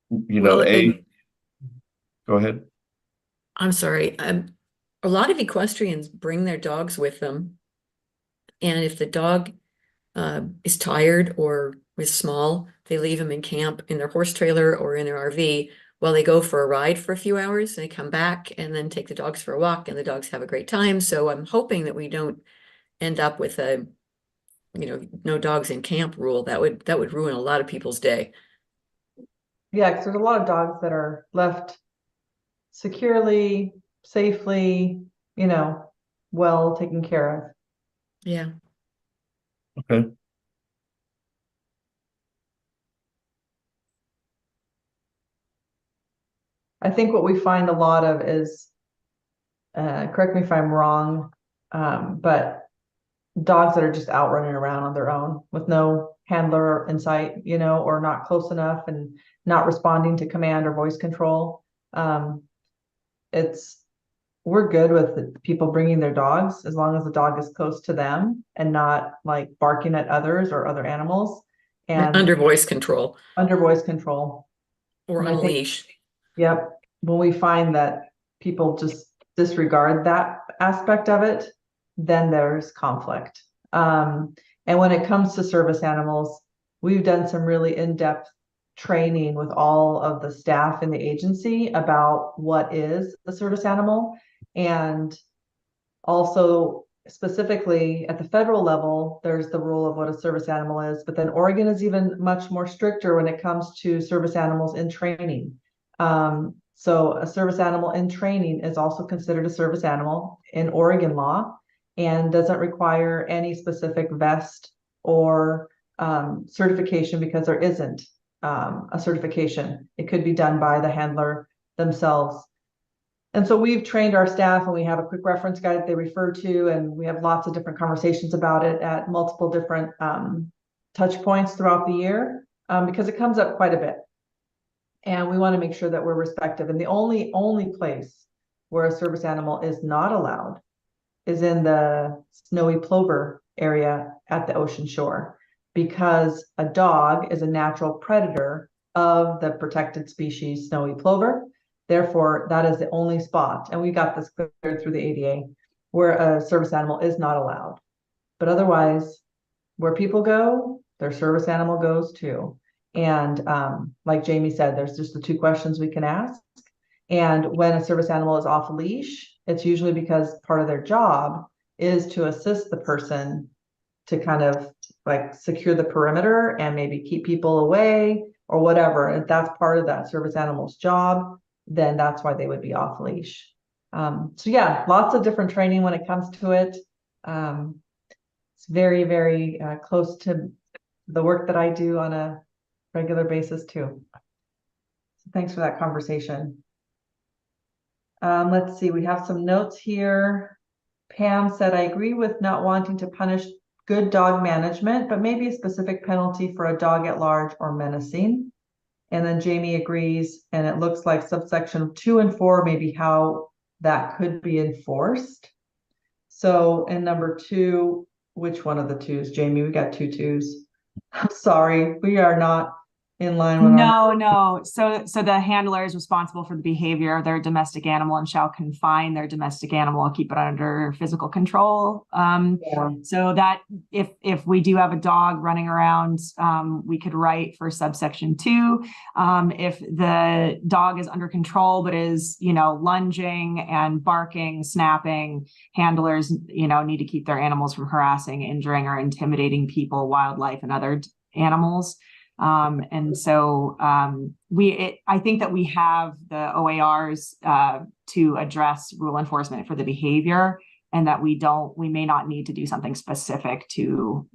You know, Well, go ahead. I'm sorry. A lot of equestrians bring their dogs with them. And if the dog is tired or is small, they leave him in camp in their horse trailer or in their RV while they go for a ride for a few hours. They come back and then take the dogs for a walk, and the dogs have a great time. So I'm hoping that we don't end up with a, no dogs in camp rule. That would ruin a lot of people's day. Yeah, because there's a lot of dogs that are left securely, safely, well taken care of. Yeah. Okay. I think what we find a lot of is, correct me if I'm wrong, but dogs that are just out running around on their own with no handler in sight, or not close enough and not responding to command or voice control. We're good with people bringing their dogs as long as the dog is close to them and not like barking at others or other animals, and Under voice control under voice control. or And on I a think- leash. Yep. When we find that people just disregard that aspect of it, then there's conflict. And when it comes to service animals, we've done some really in-depth training with all of the staff in the agency about what is a service animal. And also specifically at the federal level, there's the rule of what a service animal is, but then Oregon is even much more stricter when it comes to service animals in training. So a service animal in training is also considered a service animal in Oregon law and doesn't require any specific vest or certification, because there isn't a certification. It could be done by the handler themselves. And so we've trained our staff, and we have a quick reference guide that they refer to, and we have lots of different conversations about it at multiple different touch points throughout the year, because it comes up quite a bit. And we want to make sure that we're respectful. And the only place where a service animal is not allowed is in the snowy plover area at the ocean shore, because a dog is a natural predator of the protected species snowy plover. Therefore, that is the only spot, and we got this cleared through the ADA, where a service animal is not allowed. But otherwise, where people go, their service animal goes too. And like Jamie said, there's just the two questions we can ask. And when a service animal is off leash, it's usually because part of their job is to assist the person to kind of like secure the perimeter and maybe keep people away or whatever. And if that's part of that service animal's job, then that's why they would be off leash. So yeah, lots of different training when it comes to it. It's very, very close to the work that I do on a regular basis too. So thanks for that conversation. Let's see, we have some notes here. Pam said, I agree with not wanting to punish good dog management, but maybe a specific penalty for a dog at large or menacing. And then Jamie agrees, and it looks like subsection 2 and 4 maybe how that could be enforced. So in number 2, which one of the twos, Jamie? We got 2 twos. I'm sorry, we are not in line with our? No. So the handler is responsible for the behavior of their domestic animal and shall confine their domestic animal, keep it under physical control. Yeah. So that if we do have a dog running around, we could write for subsection 2. If the dog is under control, but is, lunging and barking, snapping, handlers, need to keep their animals from harassing, injuring, or intimidating people, wildlife, and other animals. And so I think that we have the OARs to address rule enforcement for the behavior, and that we may not need to do something specific to,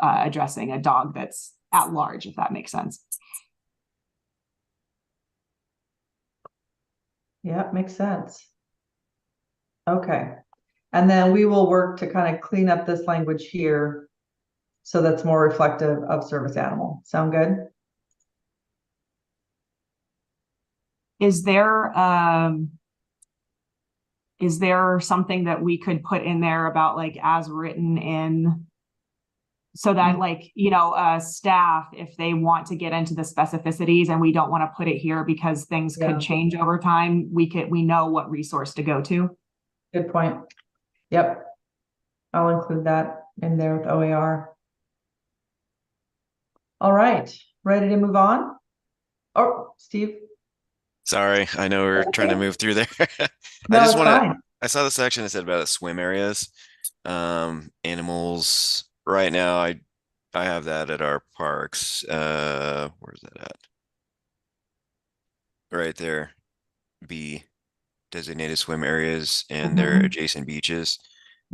addressing a dog that's at large, if that makes sense. Yeah, makes sense. Okay. And then we will work to kind of clean up this language here so that's more reflective of service animal. Sound good? Is there something that we could put in there about like as written in, so that like, staff, if they want to get into the specificities and we don't want to put it here because things could change over time, we know what resource to go to? Good point. Yep. I'll include that in there with OAR. All right. Ready to move on? Oh, Steve. Sorry, I know we're trying to move through there. No, it's fine. I saw the section that said about the swim areas. Animals right now, I have that at our parks. Where's that at? Right there. B, designated swim areas and their adjacent beaches.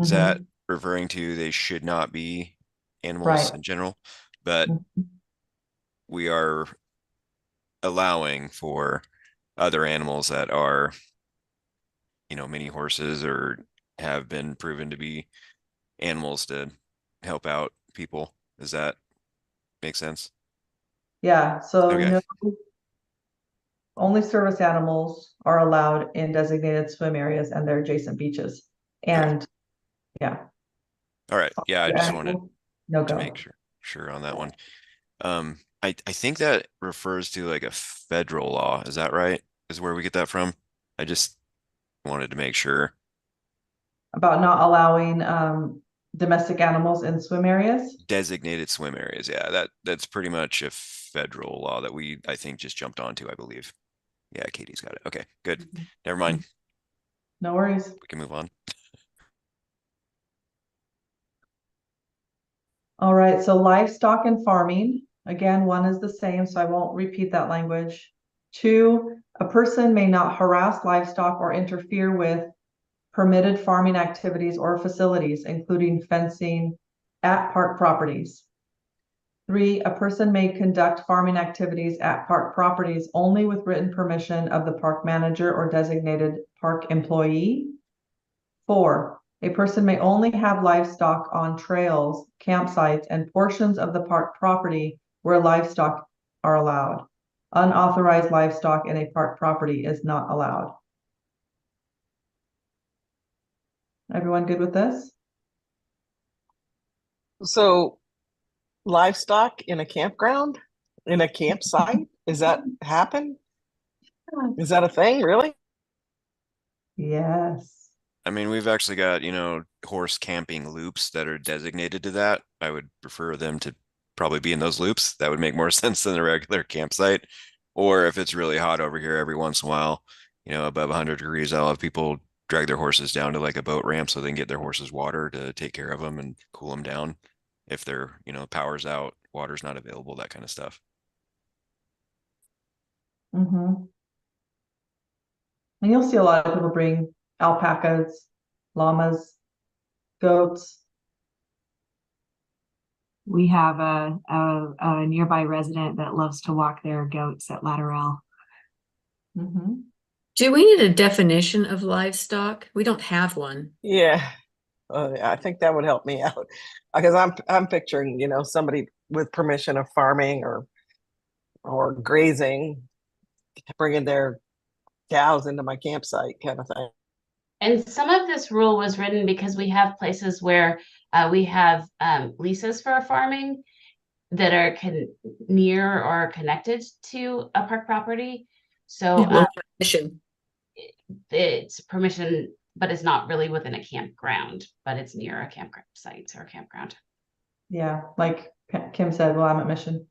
Is that referring to they should not be animals in general? But we are allowing for other animals that are, mini horses or have been proven to be animals to help out people. Does that make sense? Yeah. So Okay. no, only service animals are allowed in designated swim areas and their adjacent beaches. And yeah. All right. Yeah, I just wanted to go. make sure on that one. I think that refers to like a federal law. Is that right? Is where we get that from? I just wanted to make sure. About not allowing domestic animals in swim areas? Designated swim areas. Yeah, that's pretty much a federal law that I think just jumped onto, I believe. Yeah, Katie's got it. Okay, good. Never mind. No worries. We can move on. All right, so livestock and farming. Again, one is the same, so I won't repeat that language. 2, a person may not harass livestock or interfere with permitted farming activities or facilities, including fencing at park properties. 3, a person may conduct farming activities at park properties only with written permission of the park manager or designated park employee. 4, a person may only have livestock on trails, campsites, and portions of the park property where livestock are allowed. Unauthorized livestock in a park property is not allowed. Everyone good with this? So livestock in a campground, in a campsite, is that happen? Is that a thing, really? Yes. I mean, we've actually got, horse camping loops that are designated to that. I would prefer them to probably be in those loops. That would make more sense than a regular campsite. Or if it's really hot over here every once in a while, above 100 degrees, I'll have people drag their horses down to like a boat ramp so they can get their horses water to take care of them and cool them down. If they're, power's out, water's not available, that kind of stuff. And you'll see a lot of people bring alpacas, llamas, goats. We have a nearby resident that loves to walk their goats at Lateral. Do we need a definition of livestock? We don't have one. Yeah. I think that would help me out because I'm picturing, somebody with permission of farming or grazing, bringing their cows into my campsite kind of thing. And some of this rule was written because we have places where we have leases for farming that are near or connected to a park property. So Yeah, well, mission. it's permission, but it's not really within a campground, but it's near a campsite or campground. Yeah, like Kim said, well, I'm at Mission.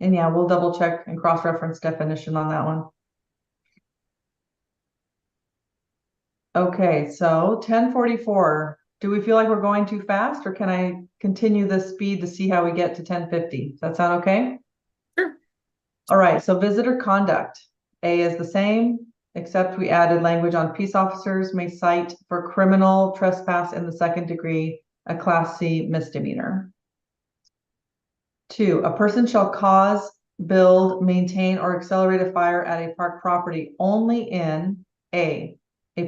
And yeah, we'll double check and cross-reference definition on that one. Okay, so 1044. Do we feel like we're going too fast, or can I continue the speed to see how we get to 1050? Does that sound okay? Sure. All right, so visitor conduct. A is the same, except we added language on peace officers may cite for criminal trespass in the second degree, a Class C misdemeanor. 2, a person shall cause, build, maintain, or accelerate a fire at a park property only in a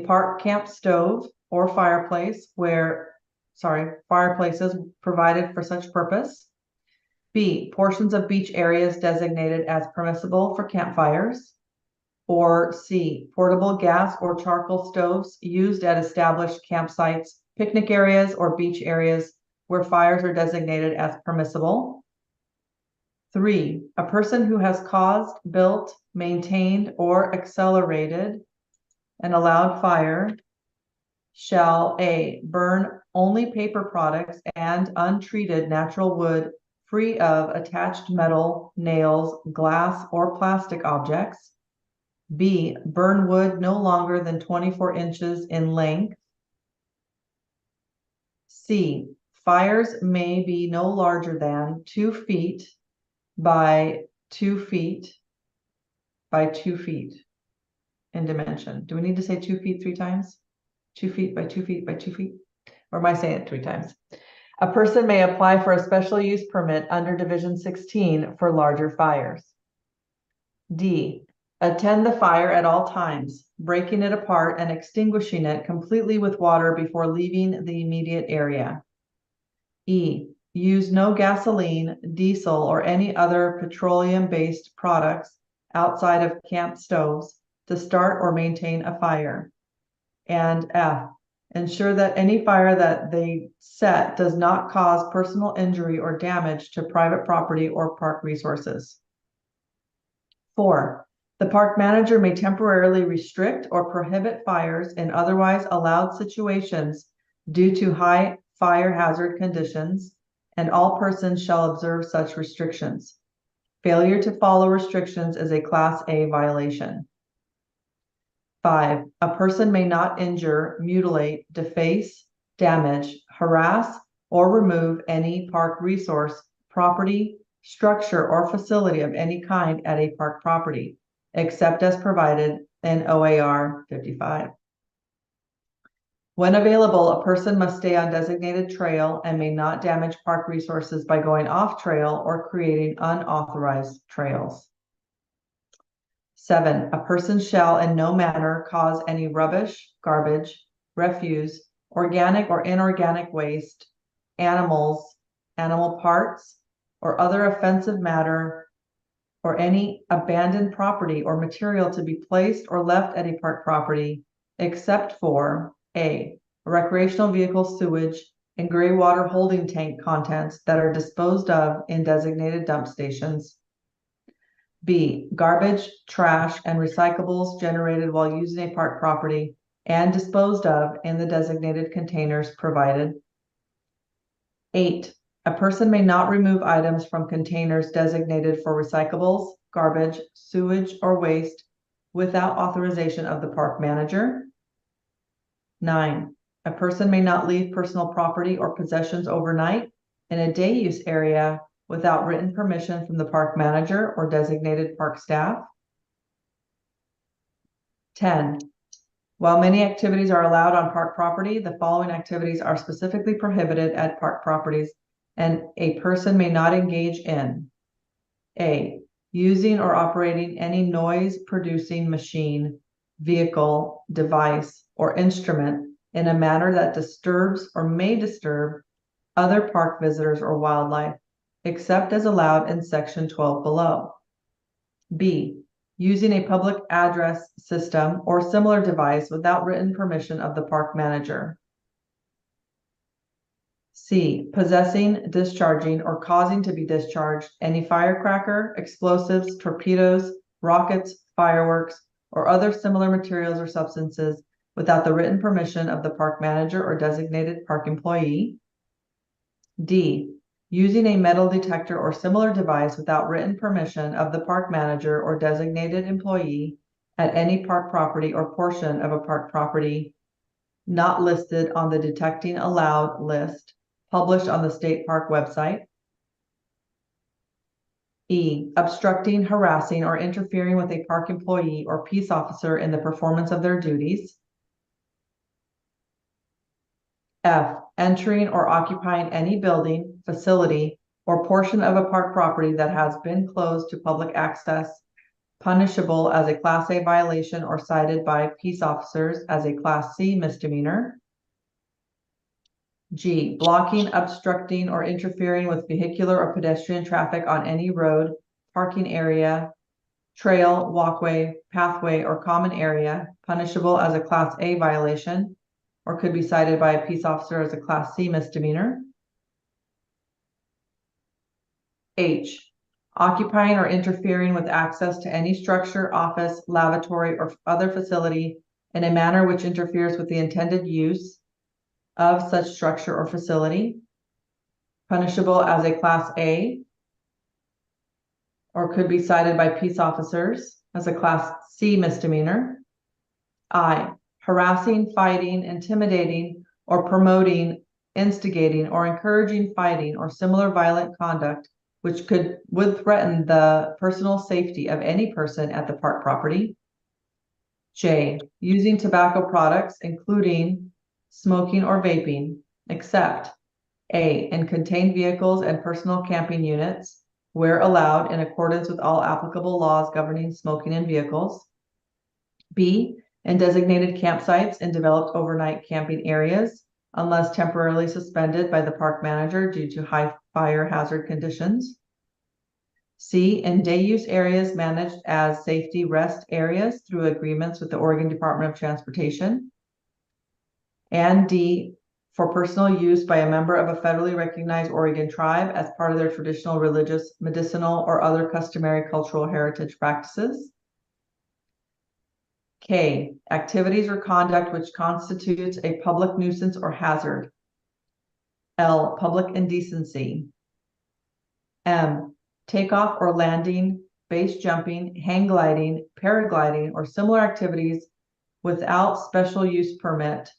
park camp stove or fireplace fireplaces provided for such purpose. B, portions of beach areas designated as permissible for campfires. Or C, portable gas or charcoal stoves used at established campsites, picnic areas, or beach areas where fires are designated as permissible. 3, a person who has caused, built, maintained, or accelerated an allowed fire shall A, burn only paper products and untreated natural wood free of attached metal, nails, glass, or plastic objects. B, burn wood no longer than 24 inches in length. C, fires may be no larger than 2 feet by 2 feet by 2 feet in dimension. Do we need to say 2 feet 3 times? 2 feet by 2 feet by 2 feet? Or am I saying it 3 times? A person may apply for a special use permit under Division 16 for larger fires. D, attend the fire at all times, breaking it apart and extinguishing it completely with water before leaving the immediate area. E, use no gasoline, diesel, or any other petroleum-based products outside of camp stoves to start or maintain a fire. And F, ensure that any fire that they set does not cause personal injury or damage to private property or park resources. 4, the park manager may temporarily restrict or prohibit fires in otherwise allowed situations due to high fire hazard conditions, and all persons shall observe such restrictions. Failure to follow restrictions is a Class A violation. 5, a person may not injure, mutilate, deface, damage, harass, or remove any park resource, property, structure, or facility of any kind at a park property, except as provided in OAR 55. When available, a person must stay on designated trail and may not damage park resources by going off trail or creating unauthorized trails. 7, a person shall in no manner cause any rubbish, garbage, refuse, organic or inorganic waste, animals, animal parts, or other offensive matter, or any abandoned property or material to be placed or left at a park property, except for A, recreational vehicle sewage and gray water holding tank contents that are disposed of in designated dump stations. B, garbage, trash, and recyclables generated while using a park property and disposed of in the designated containers provided. 8, a person may not remove items from containers designated for recyclables, garbage, sewage, or waste without authorization of the park manager. 9, a person may not leave personal property or possessions overnight in a day use area without written permission from the park manager or designated park staff. 10, while many activities are allowed on park property, the following activities are specifically prohibited at park properties and a person may not engage in: A, using or operating any noise producing machine, vehicle, device, or instrument in a manner that disturbs or may disturb other park visitors or wildlife, except as allowed in section 12 below. B, using a public address system or similar device without written permission of the park manager. C, possessing, discharging, or causing to be discharged any firecracker, explosives, torpedoes, rockets, fireworks, or other similar materials or substances without the written permission of the park manager or designated park employee. D, using a metal detector or similar device without written permission of the park manager or designated employee at any park property or portion of a park property not listed on the detecting allowed list published on the state park website. E, obstructing, harassing, or interfering with a park employee or peace officer in the performance of their duties. F, entering or occupying any building, facility, or portion of a park property that has been closed to public access, punishable as a Class A violation or cited by peace officers as a Class C misdemeanor. G, blocking, obstructing, or interfering with vehicular or pedestrian traffic on any road, parking area, trail, walkway, pathway, or common area, punishable as a Class A violation, or could be cited by a peace officer as a Class C misdemeanor. H, occupying or interfering with access to any structure, office, lavatory, or other facility in a manner which interferes with the intended use of such structure or facility, punishable as a Class A, or could be cited by peace officers as a Class C misdemeanor. I, harassing, fighting, intimidating, or promoting, instigating, or encouraging fighting or similar violent conduct which would threaten the personal safety of any person at the park property. J, using tobacco products, including smoking or vaping, except A, in contained vehicles and personal camping units, where allowed in accordance with all applicable laws governing smoking in vehicles. B, in designated campsites in developed overnight camping areas, unless temporarily suspended by the park manager due to high fire hazard conditions. C, in day use areas managed as safety rest areas through agreements with the Oregon Department of Transportation. And D, for personal use by a member of a federally recognized Oregon tribe as part of their traditional religious, medicinal, or other customary cultural heritage practices. K, activities or conduct which constitutes a public nuisance or hazard. L, public indecency. M, takeoff or landing, base jumping, hang gliding, paragliding, or similar activities without special use permit.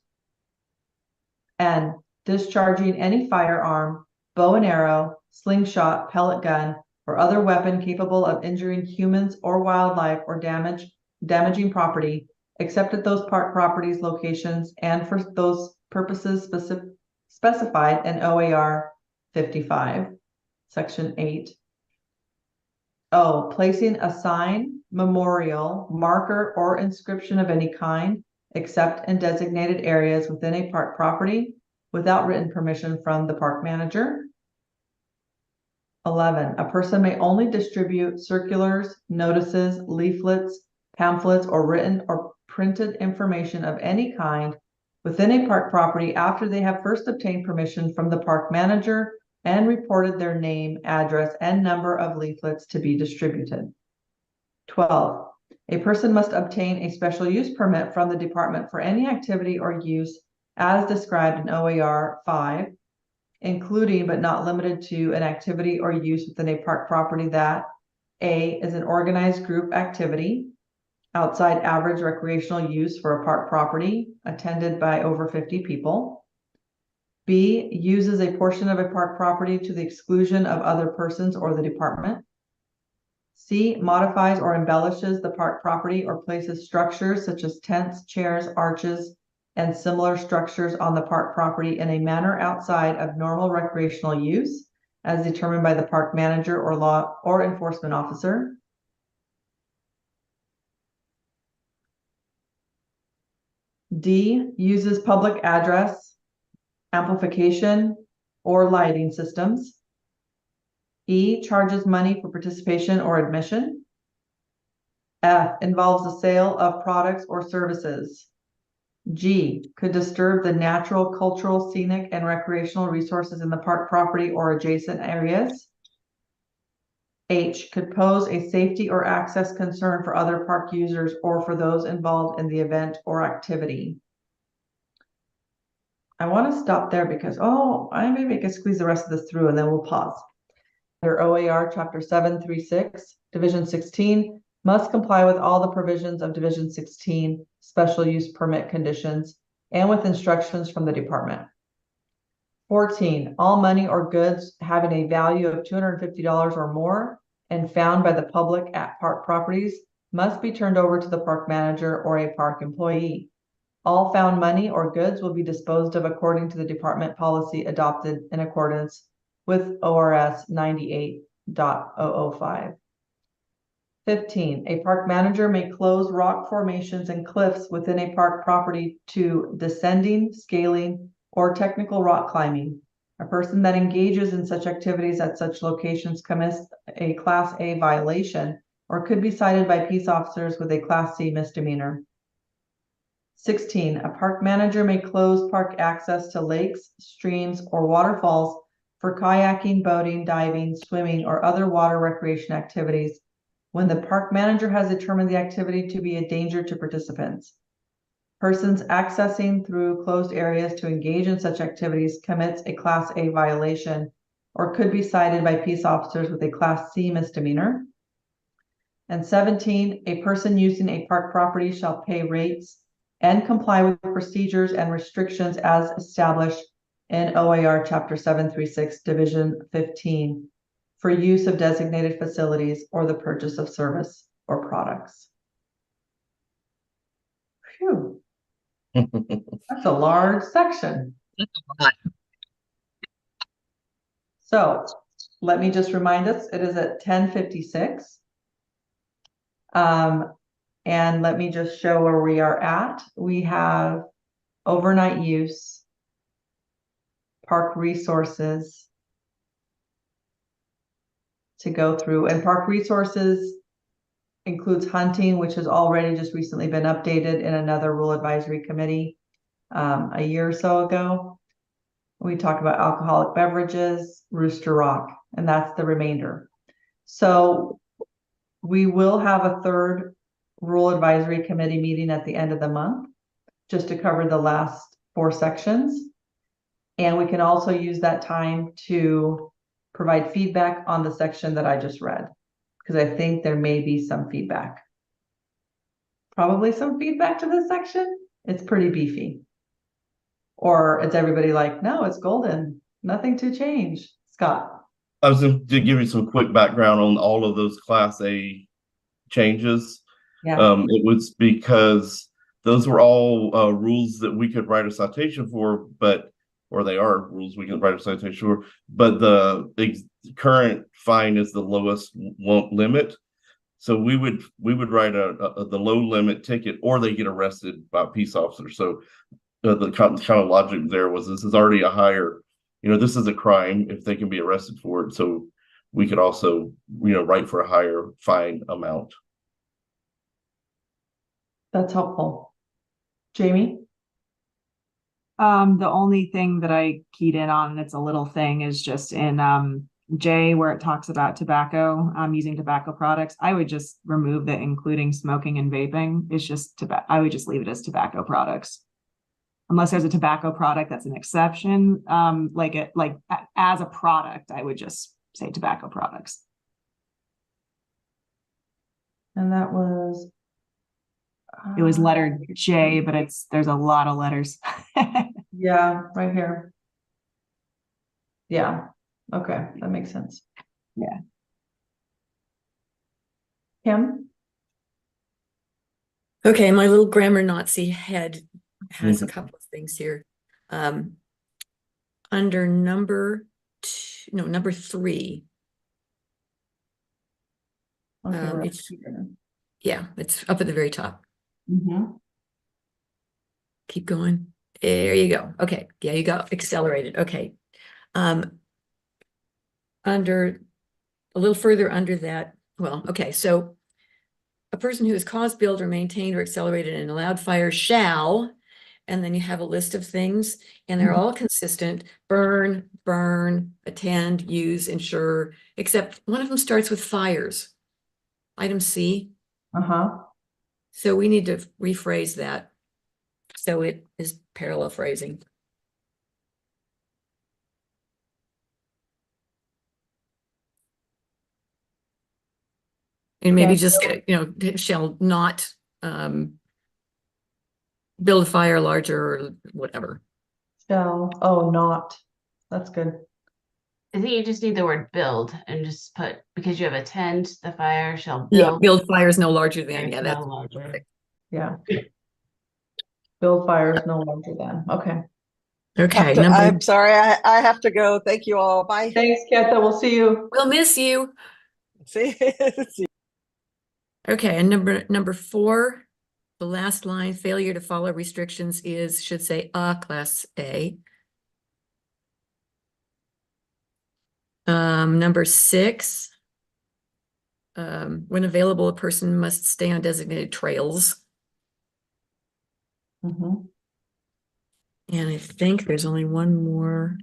N, discharging any firearm, bow and arrow, slingshot, pellet gun, or other weapon capable of injuring humans or wildlife or damaging property, except at those park properties, locations, and for those purposes specified in OAR 55, Section 8. O, placing a sign, memorial, marker, or inscription of any kind, except in designated areas within a park property, without written permission from the park manager. 11, a person may only distribute circulars, notices, leaflets, pamphlets, or written or printed information of any kind within a park property after they have first obtained permission from the park manager and reported their name, address, and number of leaflets to be distributed. 12, a person must obtain a special use permit from the department for any activity or use as described in OAR 5, including but not limited to an activity or use within a park property that A, is an organized group activity outside average recreational use for a park property attended by over 50 people. B, uses a portion of a park property to the exclusion of other persons or the department. C, modifies or embellishes the park property or places structures such as tents, chairs, arches, and similar structures on the park property in a manner outside of normal recreational use as determined by the park manager or law or enforcement officer. D, uses public address, amplification, or lighting systems. E, charges money for participation or admission. F, involves the sale of products or services. G, could disturb the natural, cultural, scenic, and recreational resources in the park property or adjacent areas. H, could pose a safety or access concern for other park users or for those involved in the event or activity. I want to stop there because, I maybe can squeeze the rest of this through and then we'll pause. Under OAR Chapter 736, Division 16, must comply with all the provisions of Division 16 special use permit conditions and with instructions from the department. 14, all money or goods having a value of $250 or more and found by the public at park properties must be turned over to the park manager or a park employee. All found money or goods will be disposed of according to the department policy adopted in accordance with ORS 98.005. 15, a park manager may close rock formations and cliffs within a park property to descending, scaling, or technical rock climbing. A person that engages in such activities at such locations commits a Class A violation or could be cited by peace officers with a Class C misdemeanor. 16, a park manager may close park access to lakes, streams, or waterfalls for kayaking, boating, diving, swimming, or other water recreation activities when the park manager has determined the activity to be a danger to participants. Persons accessing through closed areas to engage in such activities commits a Class A violation or could be cited by peace officers with a Class C misdemeanor. And 17, a person using a park property shall pay rates and comply with procedures and restrictions as established in OAR Chapter 736, Division 15, for use of designated facilities or the purchase of service or products. Phew. That's a large section. So let me just remind us, it is at 10:56. And let me just show where we are at. We have overnight use, park resources to go through, and park resources includes hunting, which has already just recently been updated in another rule advisory committee a year or so ago. We talk about alcoholic beverages, Rooster Rock, and that's the remainder. So we will have a third rule advisory committee meeting at the end of the month, just to cover the last 4 sections. And we can also use that time to provide feedback on the section that I just read, because I think there may be some feedback. Probably some feedback to this section. It's pretty beefy. Or is everybody like, no, it's golden, nothing to change? Scott. I was going to give you some quick background on all of those Class A changes. Yeah. It was because those were all rules that we could write a citation for, or they are rules we can write a citation for, but the current fine is the lowest limit. So we would write the low limit ticket, or they get arrested by a peace officer. So the kind of logic there was, this is already a higher, this is a crime if they can be arrested for it. So we could also, write for a higher fine amount. That's helpful. Jamie? The only thing that I keyed in on, and it's a little thing, is just in J, where it talks about tobacco, using tobacco products. I would just remove the including smoking and vaping. It's just I would just leave it as tobacco products. Unless there's a tobacco product that's an exception, as a product, I would just say tobacco products. And that was it was letter J, but there's a lot of letters. Yeah, right here. Yeah. Okay, that makes sense. Yeah. Kim? Okay, my little grammar Nazi head has a couple of things here. Under number 3. Okay, it's up at the very top. Mm-hmm. Keep going. There you go. Okay. Yeah, you got accelerated. Okay. Under a little further under that. Well, okay. So a person who has caused, built, or maintained or accelerated an allowed fire shall and then you have a list of things, and they're all consistent: burn, attend, use, ensure, except one of them starts with fires. Item C. Uh-huh. So we need to rephrase that. So it is parallel phrasing. And maybe Okay. just, shall not build a fire larger or whatever. Oh, not. That's good. I think you just need the word build and just put, because you have attend, the fire shall Yeah, build. build fires no larger than, yeah, fires that's no larger. Yeah. Build fires no larger than. Okay. okay. I'm sorry, I have to go. Thank you all. Bye. Thanks, Katha. We'll see you. We'll miss you. See. Okay, and number 4, the last line, failure to follow restrictions should say Class A. Number 6, when available, a person must stay on designated trails. Mhm. And I think there's only one more.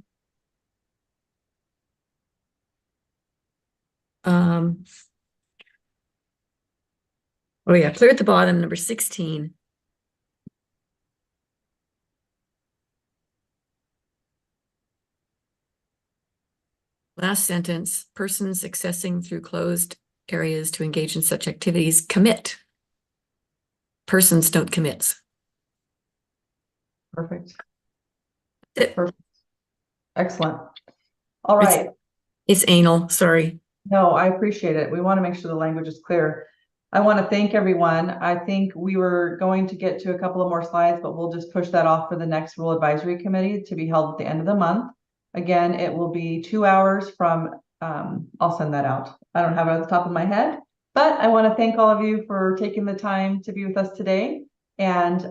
Oh yeah, clear at the bottom, number 16. Last sentence, persons accessing through closed areas to engage in such activities commit. Persons don't commit. Perfect. It- Perfect. Excellent. All right. It's anal, sorry. No, I appreciate it. We want to make sure the language is clear. I want to thank everyone. I think we were going to get to a couple of more slides, but we'll just push that off for the next Rule Advisory Committee to be held at the end of the month. Again, it will be 2 hours from, I'll send that out. I don't have it at the top of my head, but I want to thank all of you for taking the time to be with us today, and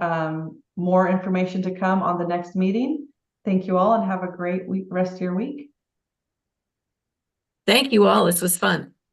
more information to come on the next meeting. Thank you all and have a great rest of your week. Thank you all, this was fun.